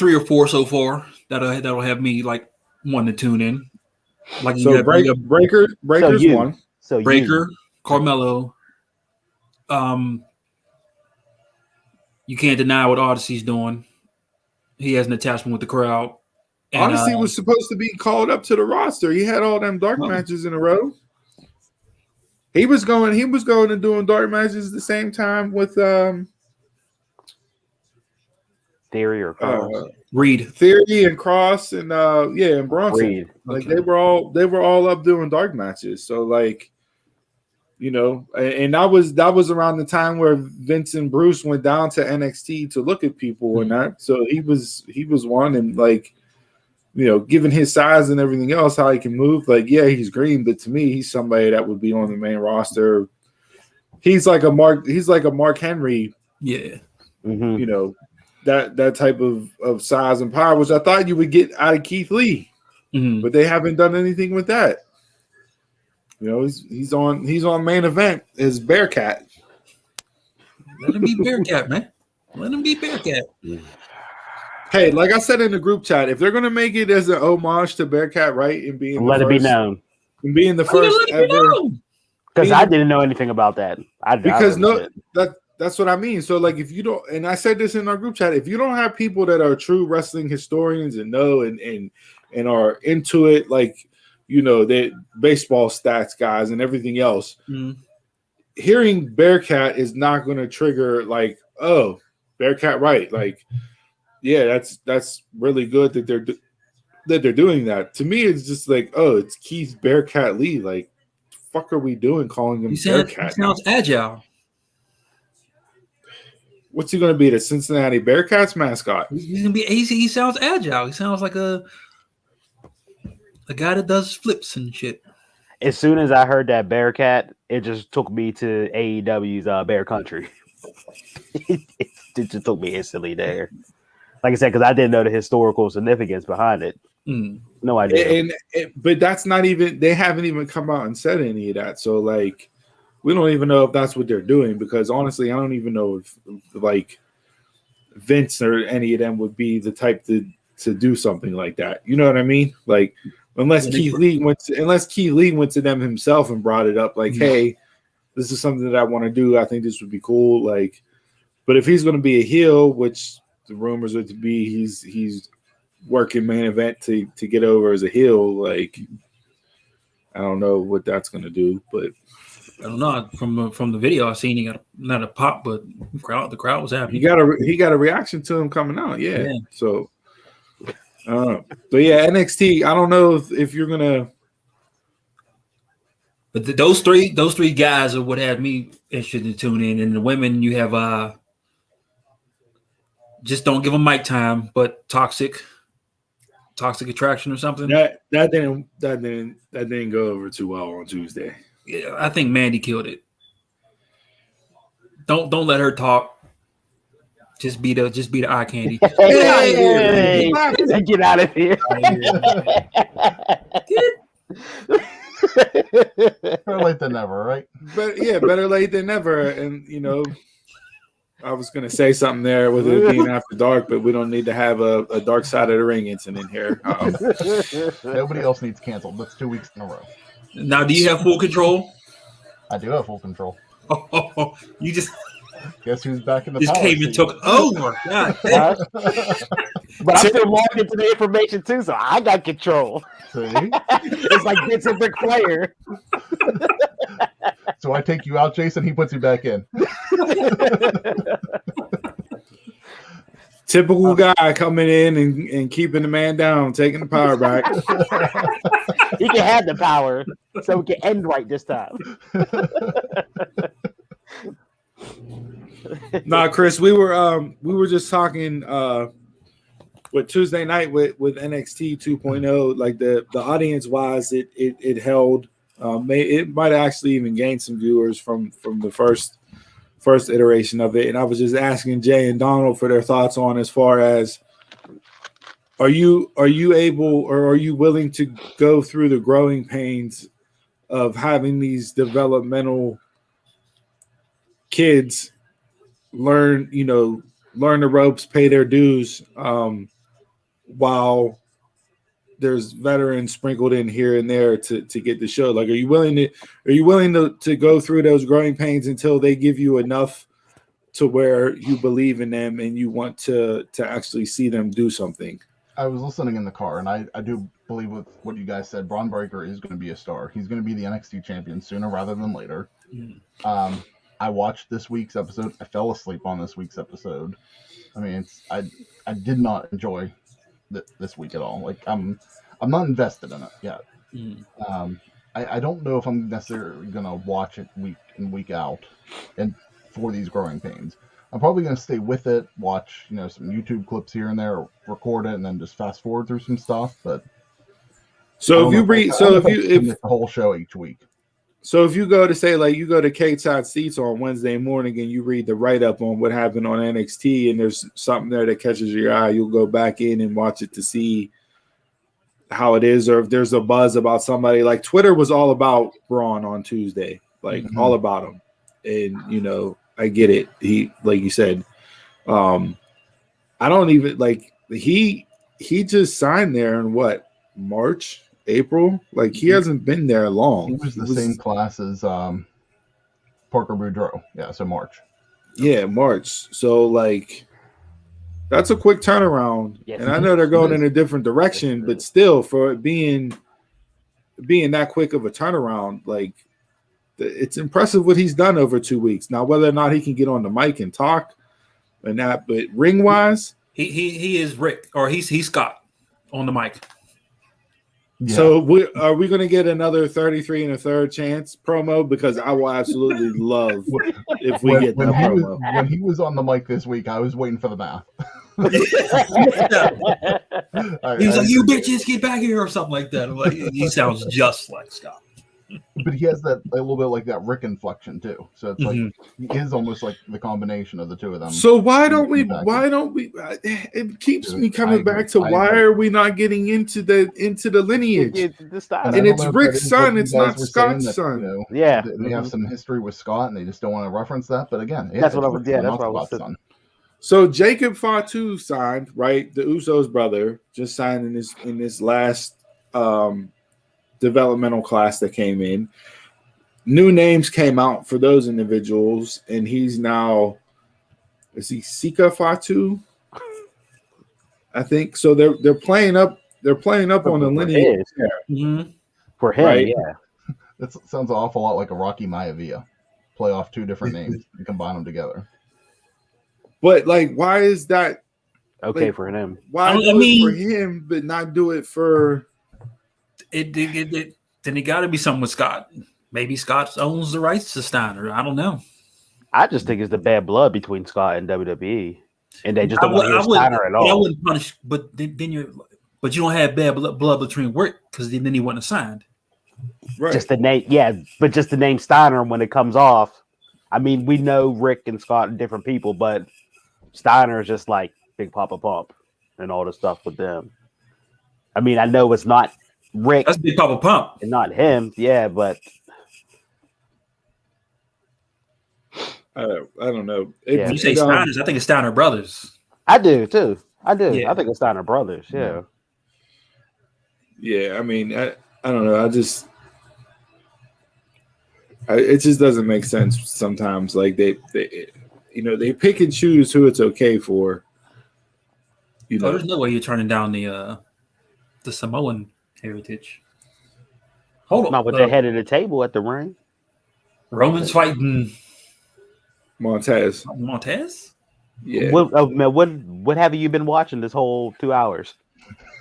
or four so far that'll have me like wanting to tune in. Like, so Breaker's one. So Breaker, Carmelo. You can't deny what Odyssey's doing. He has an attachment with the crowd. And, Odyssey was supposed to be called up to the roster. He had all them dark matches in a row. He was going and doing dark matches at the same time with Theory or Cross. Reed. Theory and Cross and and Bronson. Reed. Like, they were all up doing dark matches. So, like, you know, and that was around the time where Vince and Bruce went down to NXT to look at people and that. So he was one, and, like, you know, given his size and everything else, how he can move, like, yeah, he's green, but to me, he's somebody that would be on the main roster. He's like a Mark Henry. Yeah. Mm-hmm. You know, that type of size and power, which I thought you would get out of Keith Lee, but they haven't done anything with that. You know, he's on main event as Bearcat. Let him be Bearcat, man. Let him be Bearcat. Hey, like I said in the group chat, if they're gonna make it as an homage to Bearcat, right, and being it be known, and being the first ever, because I didn't know anything about that. That's what I mean. So, like, if you don't, and I said this in our group chat, if you don't have people that are true wrestling historians and know and are into it, like, you know, that baseball stats guys and everything else, hearing Bearcat is not going to trigger, like, oh, Bearcat, right? Like, yeah, that's really good that they're doing that. To me, it's just like, oh, it's Keith Bearcat Lee. Like, fuck are we doing calling him Bearcat? He sounds agile. What's he going to be? The Cincinnati Bearcats mascot? He's gonna be. He sounds agile. He sounds like a guy that does flips and shit. As soon as I heard that Bearcat, it just took me to AEW's Bear Country. it just took me instantly there. Like I said, because I didn't know the historical significance behind it. No idea. But that's not even. They haven't even come out and said any of that. So, like, we don't even know if that's what they're doing, because honestly, I don't even know if like Vince or any of them would be the type to to do something like that. You know what I mean? Like unless Keith Lee went to them himself and brought it up, like, hey, this is something that I want to do. I think this would be cool. Like, but if he's going to be a heel, which the rumors are to be, he's working main event to get over as a heel. Like, I don't know what that's going to do, but I don't know. From the video I seen, he got not a pop, but the crowd was happy. He got a reaction to him coming out. Yeah. So, but yeah, NXT. I don't know if you're gonna. But those three guys are what had me interested to tune in. And the women, you have just don't give them mic time, but toxic attraction or something. That didn't go over too well on Tuesday. Yeah, I think Mandy killed it. Don't let her talk. Just be the eye candy. Hey, get out of here. Better late than never, right? But yeah, better late than never. And I was gonna say something there with it being after dark, but we don't need to have a dark side of the ring incident here. Nobody else needs canceled. That's 2 weeks in a row. Now, do you have full control? I do have full control. Oh, you just guess who's back in the just power came and seat? took over. God. But I'm still logged into the information too, so I got control. See? It's like Vince and Ric Flair. So I take you out, Jason. He puts you back in. Typical guy coming in and keeping the man down, taking the power back. He can have the power, so we can end right this time. Nah, Chris, we were just talking with Tuesday night with NXT 2.0, like the audience wise, it held. It might actually even gain some viewers from the first iteration of it. And I was just asking Jay and Donald for their thoughts on as far as are you able or are you willing to go through the growing pains of having these developmental kids learn the ropes, pay their dues, while there's veterans sprinkled in here and there to get the show? Like, are you willing to go through those growing pains until they give you enough to where you believe in them and you want to actually see them do something? I was listening in the car, and I do believe with what you guys said, Braun Breaker is going to be a star. He's going to be the NXT champion sooner rather than later. I watched this week's episode. I fell asleep on this week's episode. I mean, I did not enjoy this week at all. Like, I'm not invested in it yet. I don't know if I'm necessarily going to watch it week in, week out and for these growing pains. I'm probably going to stay with it, watch, some YouTube clips here and there, record it, and then just fast forward through some stuff. But so if the whole show each week. So if you go to say, like, you go to K-Side Seats on Wednesday morning and you read the write-up on what happened on NXT and there's something there that catches your eye, you'll go back in and watch it to see how it is, or if there's a buzz about somebody. Like, Twitter was all about Braun on Tuesday, like all about him. And, I get it. He, like you said, I don't even, like, he just signed there in what, March? April, like, he hasn't been there long. He was the same class as Parker Boudreaux. Yeah, so March. Yeah, March. So, like, that's a quick turnaround. Yes, and I know they're going in a different direction, but still, for it being that quick of a turnaround, like, it's impressive what he's done over 2 weeks. Now, whether or not he can get on the mic and talk and that, but ring wise, he is Rick, or he's Scott on the mic. Yeah. So are we going to get another 33 and a third chance promo? Because I will absolutely love if we get that promo. When he was on the mic this week, I was waiting for the math. He was like, "You bitches, get back here," or something like that. Like, he sounds just like Scott. But he has that a little bit like that Rick inflection too. So it's like he is almost like the combination of the two of them. So why don't we? It keeps me coming back to why are we not getting into the lineage? And it's Rick's son. It's not Scott's son. They have some history with Scott, and they just don't want to reference that. But again, that's what I was. Yeah, that's what I was. So Jacob Fatu signed, right? The Usos brother just signed in this last developmental class that came in. New names came out for those individuals, and he's now Sika Fatu? I think so. They're playing up. They're playing up on the lineage for him. Right? Yeah, That sounds an awful lot like a Rocky Maivia. Play off two different names and combine them together. But like, why is that okay like, for him? Why do it for him, but not do it for it? Then it got to be something with Scott. Maybe Scott owns the rights to Steiner. I don't know. I just think it's the bad blood between Scott and WWE, and they just don't want to hear Steiner at all. I wouldn't punish, but then you don't have bad blood between Rick because then he wouldn't have signed. Right. Just the name, but just the name Steiner when it comes off. I mean, we know Rick and Scott are different people, but Steiner is just like Big Papa Pump and all the stuff with them. I mean, I know it's not Rick. That's Big Papa Pump. And not him, yeah, but I don't know. When you say Steiners, I think it's Steiner Brothers. I do too. I do. Yeah. I think it's Steiner Brothers. Yeah. Yeah, I mean, I don't know. It just doesn't make sense sometimes. Like they pick and choose who it's okay for. There's no way you're turning down the Samoan heritage. Hold on, Not with the head of the table at the ring. Roman's fighting Montez. Yeah. What have you been watching this whole 2 hours?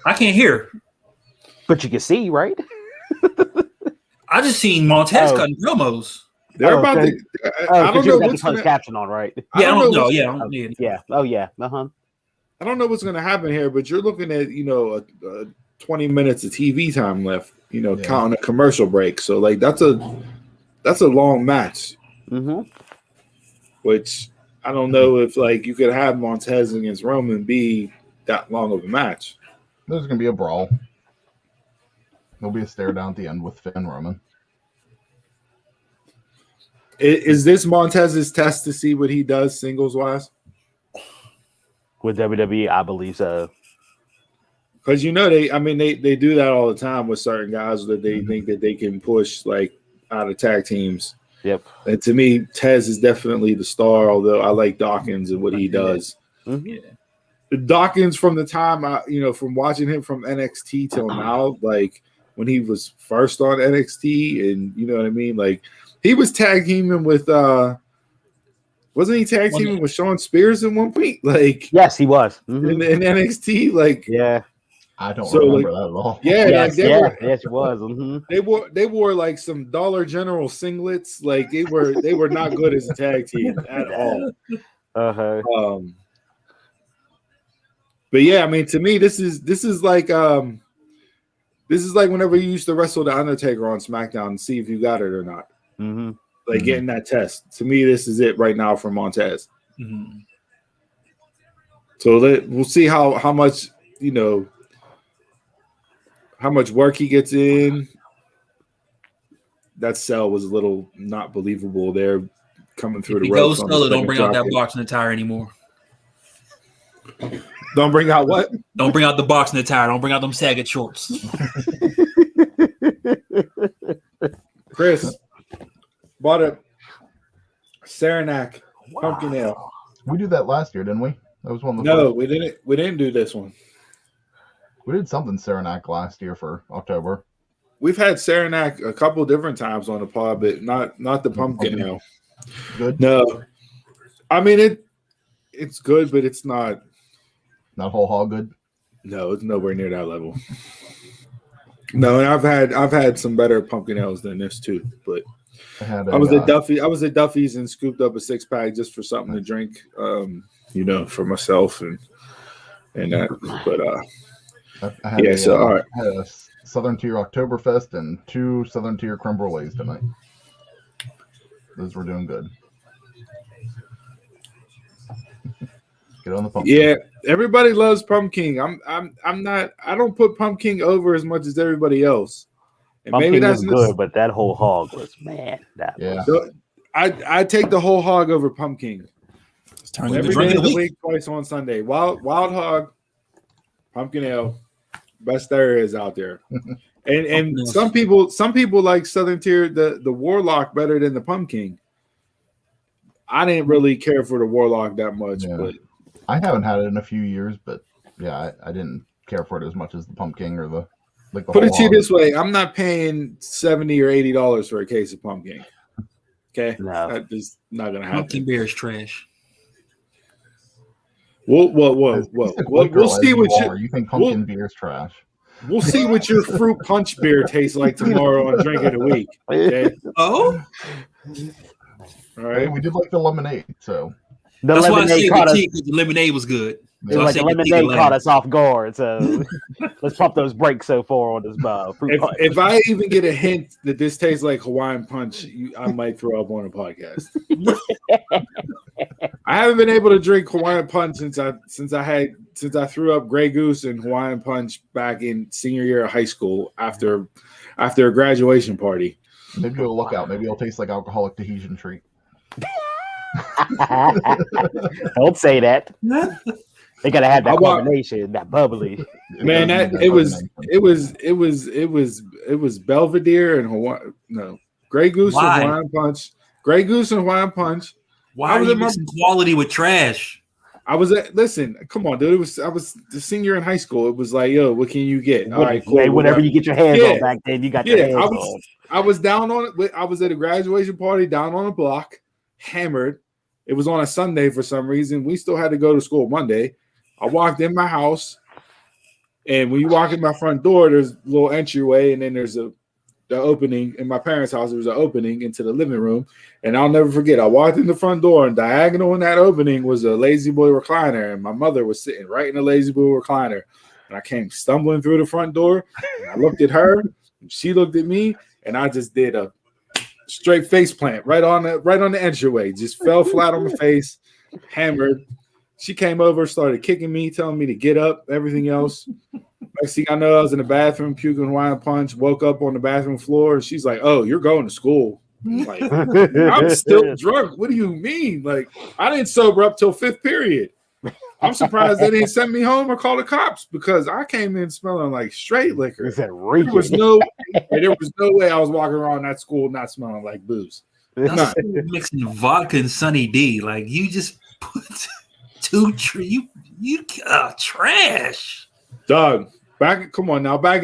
I can't hear. But you can see, right? I just seen Montez cutting promos. They're about to. I don't know what's going to caption on, right? Yeah, I don't know. Yeah. Oh, yeah. Uh-huh. I don't know what's going to happen here, but you're looking at 20 minutes of TV time left. Counting a commercial break. So like that's a long match. Mm-hmm. Which I don't know if like you could have Montez against Roman be that long of a match. There's going to be a brawl. There'll be a stare down at the end with Finn Roman. Is this Montez's test to see what he does singles wise? With WWE, I believe so. Because they do that all the time with certain guys that they think that they can push like out of tag teams. Yep. And to me, Tez is definitely the star. Although I like Dawkins and what he does. Mm-hmm. Yeah. Dawkins from the time from watching him from NXT till now, like when he was first on NXT, and you know what I mean, like he was tag teaming with wasn't he tag teaming with Shawn Spears at one point? Like yes, he was in NXT. Like yeah. I don't remember that at all. Yeah, yes, it was. Mm-hmm. They wore like some Dollar General singlets. Like they were not good as a tag team at all. Uh-huh. But yeah, I mean, to me, this is like whenever you used to wrestle the Undertaker on SmackDown and see if you got it or not. Mm-hmm. Like getting that test. To me, this is it right now for Montez. Mm-hmm. So we'll see how much how much work he gets in. That sell was a little not believable there, coming through the ropes. Don't bring out that box and the tire anymore. Don't bring out what? Don't bring out the box and the tire. Don't bring out them Saget shorts. Chris bought a Saranac pumpkin ale. We did that last year, didn't we? That was one of the first. We didn't. We didn't do this one. We did something Saranac last year for October. We've had Saranac a couple different times on the pod, but not the pumpkin ale. Good. No, I mean it's good, but it's not whole hog good. No, it's nowhere near that level. No, and I've had some better pumpkin ales than this too, but I was at Duffy's and scooped up a 6-pack just for something to drink, for myself and that. But I had all right. I had a Southern Tier Oktoberfest and 2 Southern Tier creme brulees tonight. Those were doing good. Get on the pumpkin. Yeah, everybody loves pumpkin. I'm not. I don't put pumpkin over as much as everybody else. And pumpkin maybe that's good, but that whole hog was I take the whole hog over pumpkin. Every day of the week, twice on Sunday. Wild Hog, pumpkin ale, best there is out there. And some people like Southern Tier the Warlock better than the Pumpkin. I didn't really care for the Warlock that much, but I haven't had it in a few years, but yeah, I didn't care for it as much as the Pumpkin or the like. Put it to you this way: I'm not paying $70 or $80 for a case of Pumpkin. Okay, no, that is not gonna happen. Pumpkin beer is trash. We'll see what you think. Pumpkin beer is trash. We'll see what your fruit punch beer tastes like tomorrow on Drink of the Week. Okay? Oh, all right. We did like the lemonade, so that's why I said the lemonade was good. So like the lemonade caught us off guard, so let's pump those brakes so far on this fruit punch. If I even get a hint that this tastes like Hawaiian Punch, I might throw up on a podcast. I haven't been able to drink Hawaiian Punch since I threw up Grey Goose and Hawaiian Punch back in senior year of high school after a graduation party. Maybe you'll look out. Maybe it'll taste like alcoholic Tahitian treat. Don't say that. They gotta have that combination, that bubbly. Man, it was Belvedere and Hawaii. No, Grey Goose and Hawaiian Punch. Grey Goose and Hawaiian Punch. Why are you mixing quality with trash? Listen, come on, dude. I was the senior in high school. It was like, yo, what can you get? All right, cool. Yeah, whatever you get your hands on back then, you got your hands on. I was down on it. I was at a graduation party down on the block, hammered. It was on a Sunday for some reason. We still had to go to school Monday. I walked in my house, and when you walk in my front door, there's a little entryway, and then there's the opening. In my parents' house, there was an opening into the living room, and I'll never forget. I walked in the front door, and diagonal in that opening was a Lazy Boy recliner, and my mother was sitting right in the Lazy Boy recliner. And I came stumbling through the front door, and I looked at her, and she looked at me, and I just did a straight face plant right on the entryway. Just fell flat on my face, hammered. She came over, started kicking me, telling me to get up, everything else. Next thing I know, I was in the bathroom, puking Hawaiian Punch, woke up on the bathroom floor, and she's like, oh, you're going to school. I'm like, I'm still drunk. What do you mean? Like, I didn't sober up till fifth period. I'm surprised they didn't send me home or call the cops because I came in smelling like straight liquor. There was no way I was walking around that school not smelling like booze. That's mixing vodka and Sunny D. Like, you just put... You trash, dog. Back in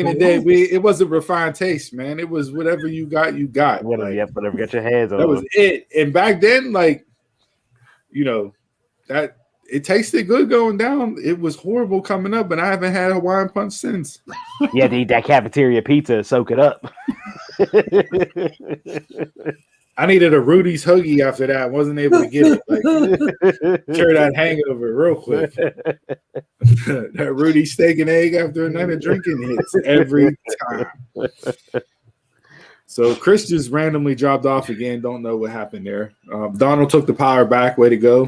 the day, it wasn't refined taste, man. It was whatever you got. Whatever got your hands on. That was it. And back then, like, you know, that it tasted good going down. It was horrible coming up, and I haven't had Hawaiian Punch since. You had to eat that cafeteria pizza and soak it up. I needed a Rudy's Hoagie after that. Wasn't able to get it. Like, cure that hangover real quick. That Rudy's steak and egg after a night of drinking hits every time. So Chris just randomly dropped off again. Don't know what happened there. Donald took the power back. Way to go.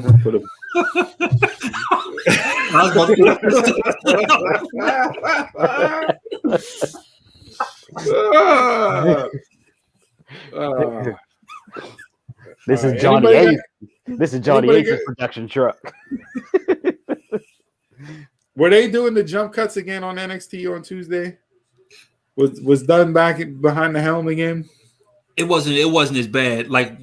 This is Johnny Ace. This is Johnny Ace's production truck. Were they doing the jump cuts again on NXT on Tuesday? Was done back behind the helm again? It wasn't as bad. Like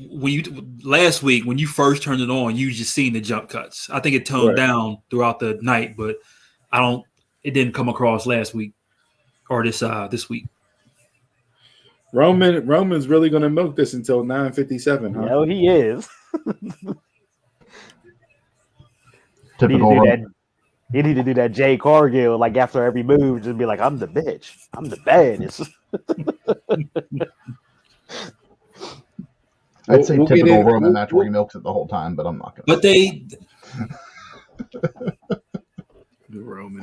last week when you first turned it on, you just seen the jump cuts. I think it toned down throughout the night, but it didn't come across last week or this week. Roman's really going to milk this until 9:57, huh? No, he is. He need to do that Jay Cargill, like after every move, just be like, I'm the bitch. I'm the baddest. I'd say typical Roman match where he milks it the whole time, but I'm not going to. But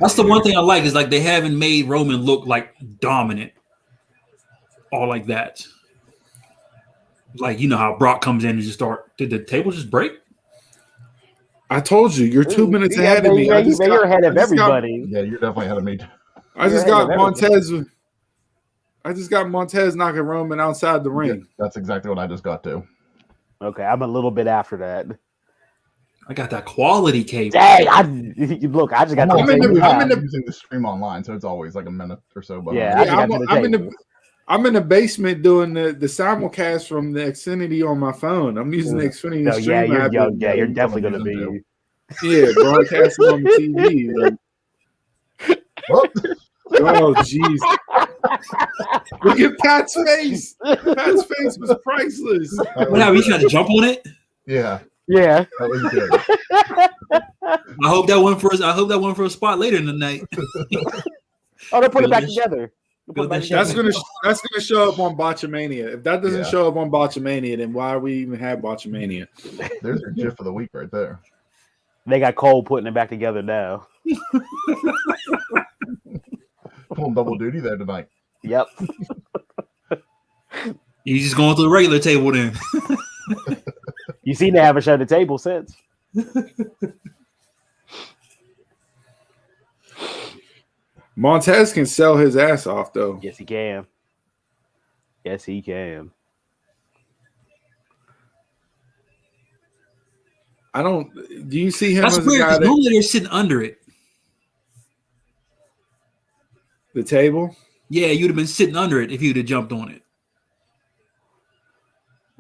that's the one thing I like is like they haven't made Roman look like dominant. All like that. Like, you know how Brock comes in and just did the table just break? I told you, you're 2 minutes ahead of me. You're ahead of everybody. Yeah, you're definitely ahead of me. I just got Montez knocking Roman outside the ring. Yeah, that's exactly what I just got to. Okay, I'm a little bit after that. I got that quality cable. Dang, look, I just got I'm using the stream online, so it's always like a minute or so behind. Yeah, I'm in the basement doing the simulcast from the Xfinity on my phone. I'm using the Xfinity stream app. You're definitely going to be. Yeah, broadcasting on the TV. Oh, jeez. Look at Pat's face. Pat's face was priceless. What happened? You trying to jump on it? Yeah. Yeah. That was good. I hope that went for a spot later in the night. Oh, they put it back together. That's gonna show up on Botchamania. If that doesn't show up on Botchamania, then why are we even have Botchamania? There's your GIF of the week right there. They got Cole putting it back together now. Pulling double duty there tonight. Yep. He's just going to the regular table then. You seen they haven't shown the table since. Montez can sell his ass off though. Yes, he can. Yes, he can. Do you see him That's as weird, a guy that normally they're sitting under it. the table? Yeah, you'd have been sitting under it if you'd have jumped on it.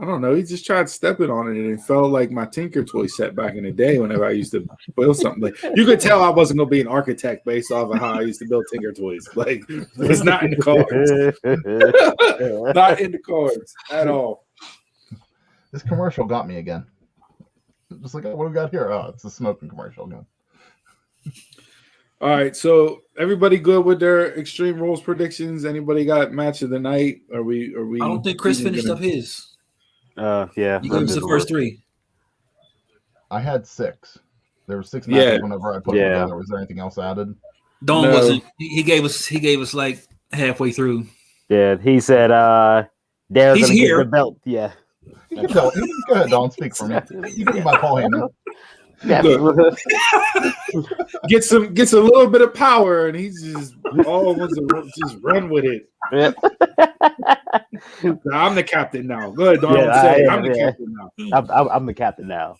I don't know. He just tried stepping on it and it felt like my Tinker Toy set back in the day whenever I used to build something. Like, you could tell I wasn't going to be an architect based off of how I used to build Tinker Toys. Like, it's not in the cards. Not in the cards at all. This commercial got me again. Just like, what do we got here? Oh, it's a smoking commercial again. All right, so everybody good with their Extreme Rules predictions? Anybody got match of the night? Are we? I don't think Chris finished up his. Yeah. He gave us the first three. I had 6. There were 6 matches whenever I put them together. Was there anything else added? Don wasn't. He gave us like halfway through. Yeah, he said Darren's He's gonna here. get the belt. Yeah. You can tell. Go ahead, Don. Speak for me. You can be my Paul Heyman. Gets a little bit of power, and he's just wants to just run with it. Yep. I'm the captain now. Go ahead, Don. I'm the captain now. I'm the captain now.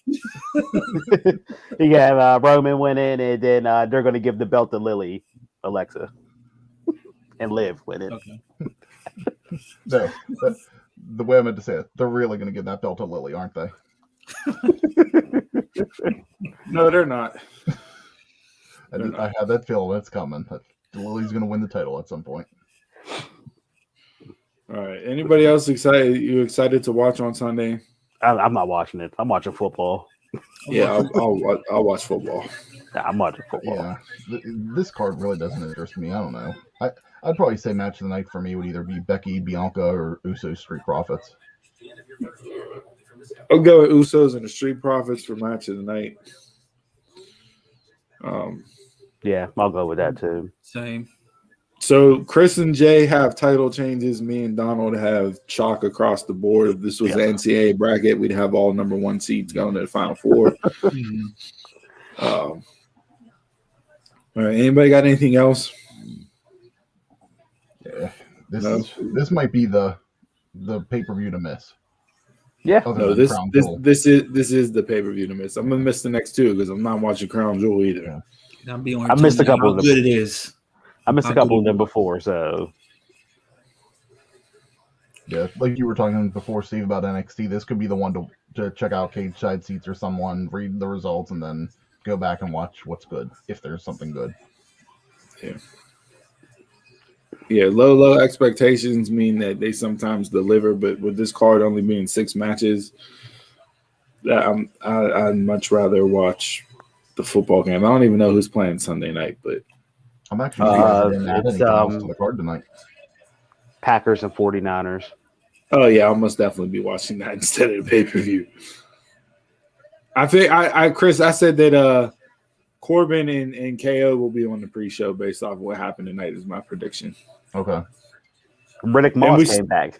You got Roman winning, and then they're going to give the belt to Lily, Alexa, and Liv winning. Okay. No, the way I meant to say it, they're really going to give that belt to Lily, aren't they? No, they're not. I have that feeling it's coming. Lily's going to win the title at some point. All right. Anybody else excited? You excited to watch on Sunday? I'm not watching it. I'm watching football. Yeah, I'll watch football. I'm watching football. Yeah, this card really doesn't interest me. I don't know. I'd probably say match of the night for me would either be Becky, Bianca, or Usos Street Profits. I'll go with Usos and the Street Profits for match of the night. Yeah, I'll go with that too. Same. So Chris and Jay have title changes. Me and Donald have chalk across the board. If this was the NCAA bracket, we'd have all number 1 seeds going to the Final Four. All right. Anybody got anything else? Yeah. This might be the pay-per-view to miss. Yeah. No, this is the pay-per-view to miss. I'm gonna miss the next 2 because I'm not watching Crown Jewel either. Yeah. I missed a couple of them. How good it is. I missed a couple of them before, so yeah, like you were talking before, Steve, about NXT. This could be the one to check out cage side seats or someone, read the results, and then go back and watch what's good if there's something good. Yeah, low expectations mean that they sometimes deliver, but with this card only being 6 matches, I'd much rather watch the football game. I don't even know who's playing Sunday night, but I'm actually anything else to the card tonight. Packers and 49ers. Oh yeah, I'll most definitely be watching that instead of the pay-per-view. I think Chris, I said that Corbin and KO will be on the pre-show based off of what happened tonight is my prediction. Okay. Riddick Moss came back.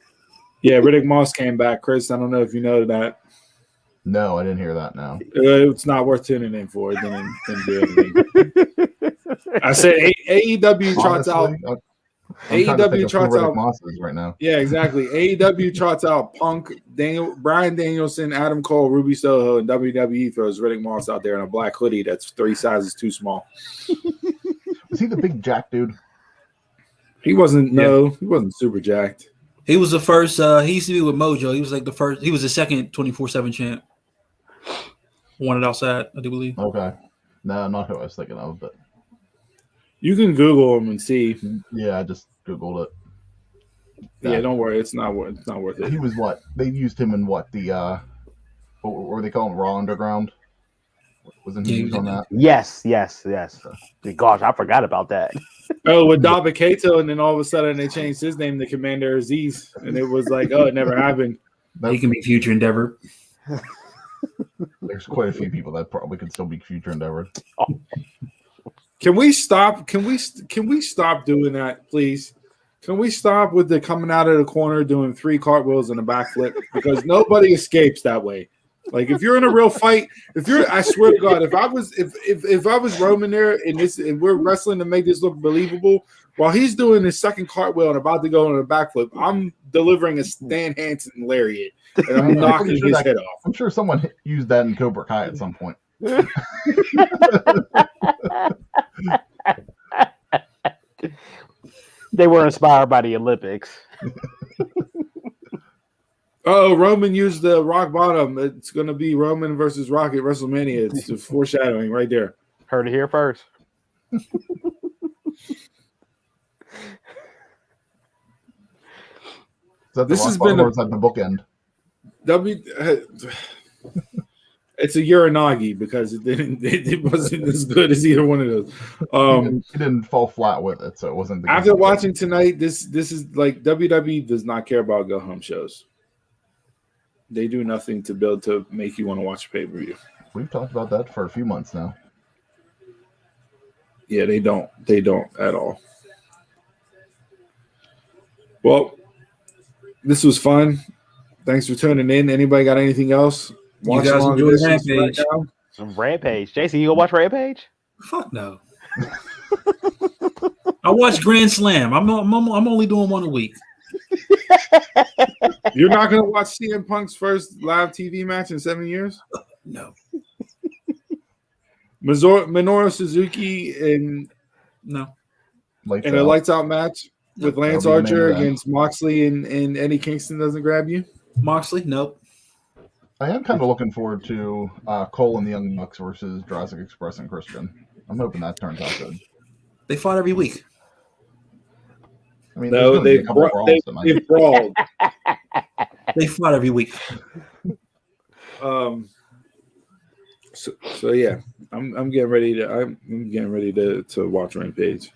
Yeah, Riddick Moss came back. Chris, I don't know if you know that. No, I didn't hear that. No. It's not worth tuning in for. It didn't do anything. I said AEW trots out. AEW trots out monsters right now. Yeah, exactly. AEW trots out Punk, Bryan Danielson, Adam Cole, Ruby Soho, and WWE throws Riddick Moss out there in a black hoodie that's 3 sizes too small. Was he the big jack dude? He wasn't. No, he wasn't super jacked. He was the first. He used to be with Mojo. He was like the first. He was the second 24/7 champ. Wanted outside, I do believe. Okay, no, not who I was thinking of, but you can Google him and see. Yeah, I just Googled it. Yeah, don't worry, it's not worth it. He was what? They used him in what? The what were they calling Raw Underground? Wasn't he used on that? Yes. Gosh, I forgot about that. Oh, with David Kato, and then all of a sudden they changed his name to Commander Aziz, and it was like, oh, it never happened. He can be Future Endeavor. There's quite a few people that probably could still be Future Endeavor. Can we stop? Can we stop doing that, please? Can we stop with the coming out of the corner doing 3 cartwheels and a backflip? Because nobody escapes that way. Like if you're in a real fight, I swear to God, if I was Roman there and we're wrestling to make this look believable, while he's doing his second cartwheel and about to go on a backflip, I'm delivering a Stan Hansen lariat and I'm knocking his head off. I'm sure someone used that in Cobra Kai at some point. They were inspired by the Olympics. Oh, Roman used the rock bottom. It's going to be Roman versus Rock at WrestleMania. It's the foreshadowing right there. Heard it here first. This has been at the bookend. It's a Uranagi because it wasn't as good as either one of those. It didn't fall flat with it, so it wasn't. After watching tonight, this is like WWE does not care about go home shows. They do nothing to build to make you want to watch a pay-per-view. We've talked about that for a few months now. Yeah, they don't. They don't at all. Well, this was fun. Thanks for tuning in. Anybody got anything else? You guys enjoy Rampage. Rampage. Jason, you gonna watch Rampage? Fuck no. I watch Grand Slam. I'm only doing one a week. You're not going to watch CM Punk's first live TV match in 7 years? No. Minoru Suzuki and a lights out match with Lance Archer against Moxley and Eddie Kingston doesn't grab you? Moxley? Nope. I am kind of looking forward to Cole and the Young Bucks versus Jurassic Express and Christian. I'm hoping that turns out good. They fought every week. I mean, no, they brawled. They fought every week. So yeah, I'm getting ready to watch Rampage.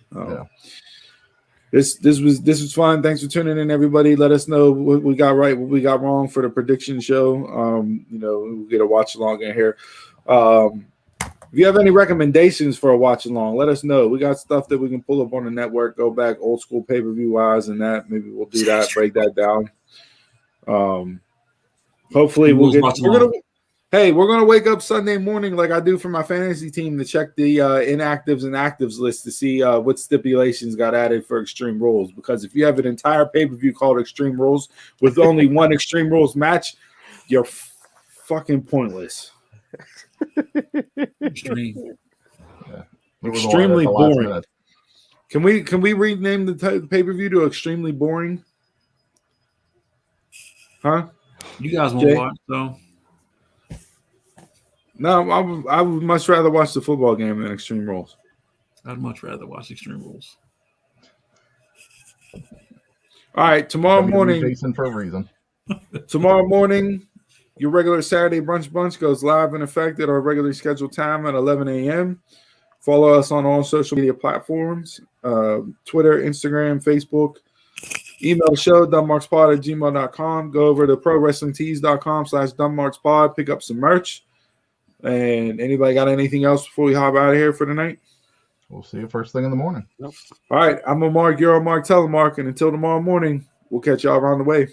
This was fun. Thanks for tuning in, everybody. Let us know what we got right, what we got wrong for the prediction show. We'll get a watch along in here. If you have any recommendations for a watch along, let us know. We got stuff that we can pull up on the network, go back old school pay-per-view wise, and that maybe we'll do that, break that down. Hopefully we're gonna wake up Sunday morning like I do for my fantasy team to check the inactives and actives list to see what stipulations got added for Extreme Rules. Because if you have an entire pay-per-view called Extreme Rules with only one Extreme Rules match, you're fucking pointless. Extremely boring. Can we rename the pay-per-view to Extremely Boring? Huh? You guys won't watch though. No, I would much rather watch the football game than Extreme Rules. I'd much rather watch Extreme Rules. All right, tomorrow morning. Jason for a reason. Tomorrow morning, your regular Saturday brunch goes live in effect at our regularly scheduled time at 11 a.m. Follow us on all social media platforms, Twitter, Instagram, Facebook. Email the show, dumbmarkspod@gmail.com. Go over to prowrestlingtees.com/dumbmarkspod. Pick up some merch. And anybody got anything else before we hop out of here for the night? We'll see you first thing in the morning. Nope. All right, I'm a Mark, you're a Mark, Telemark, and until tomorrow morning, we'll catch y'all around the way.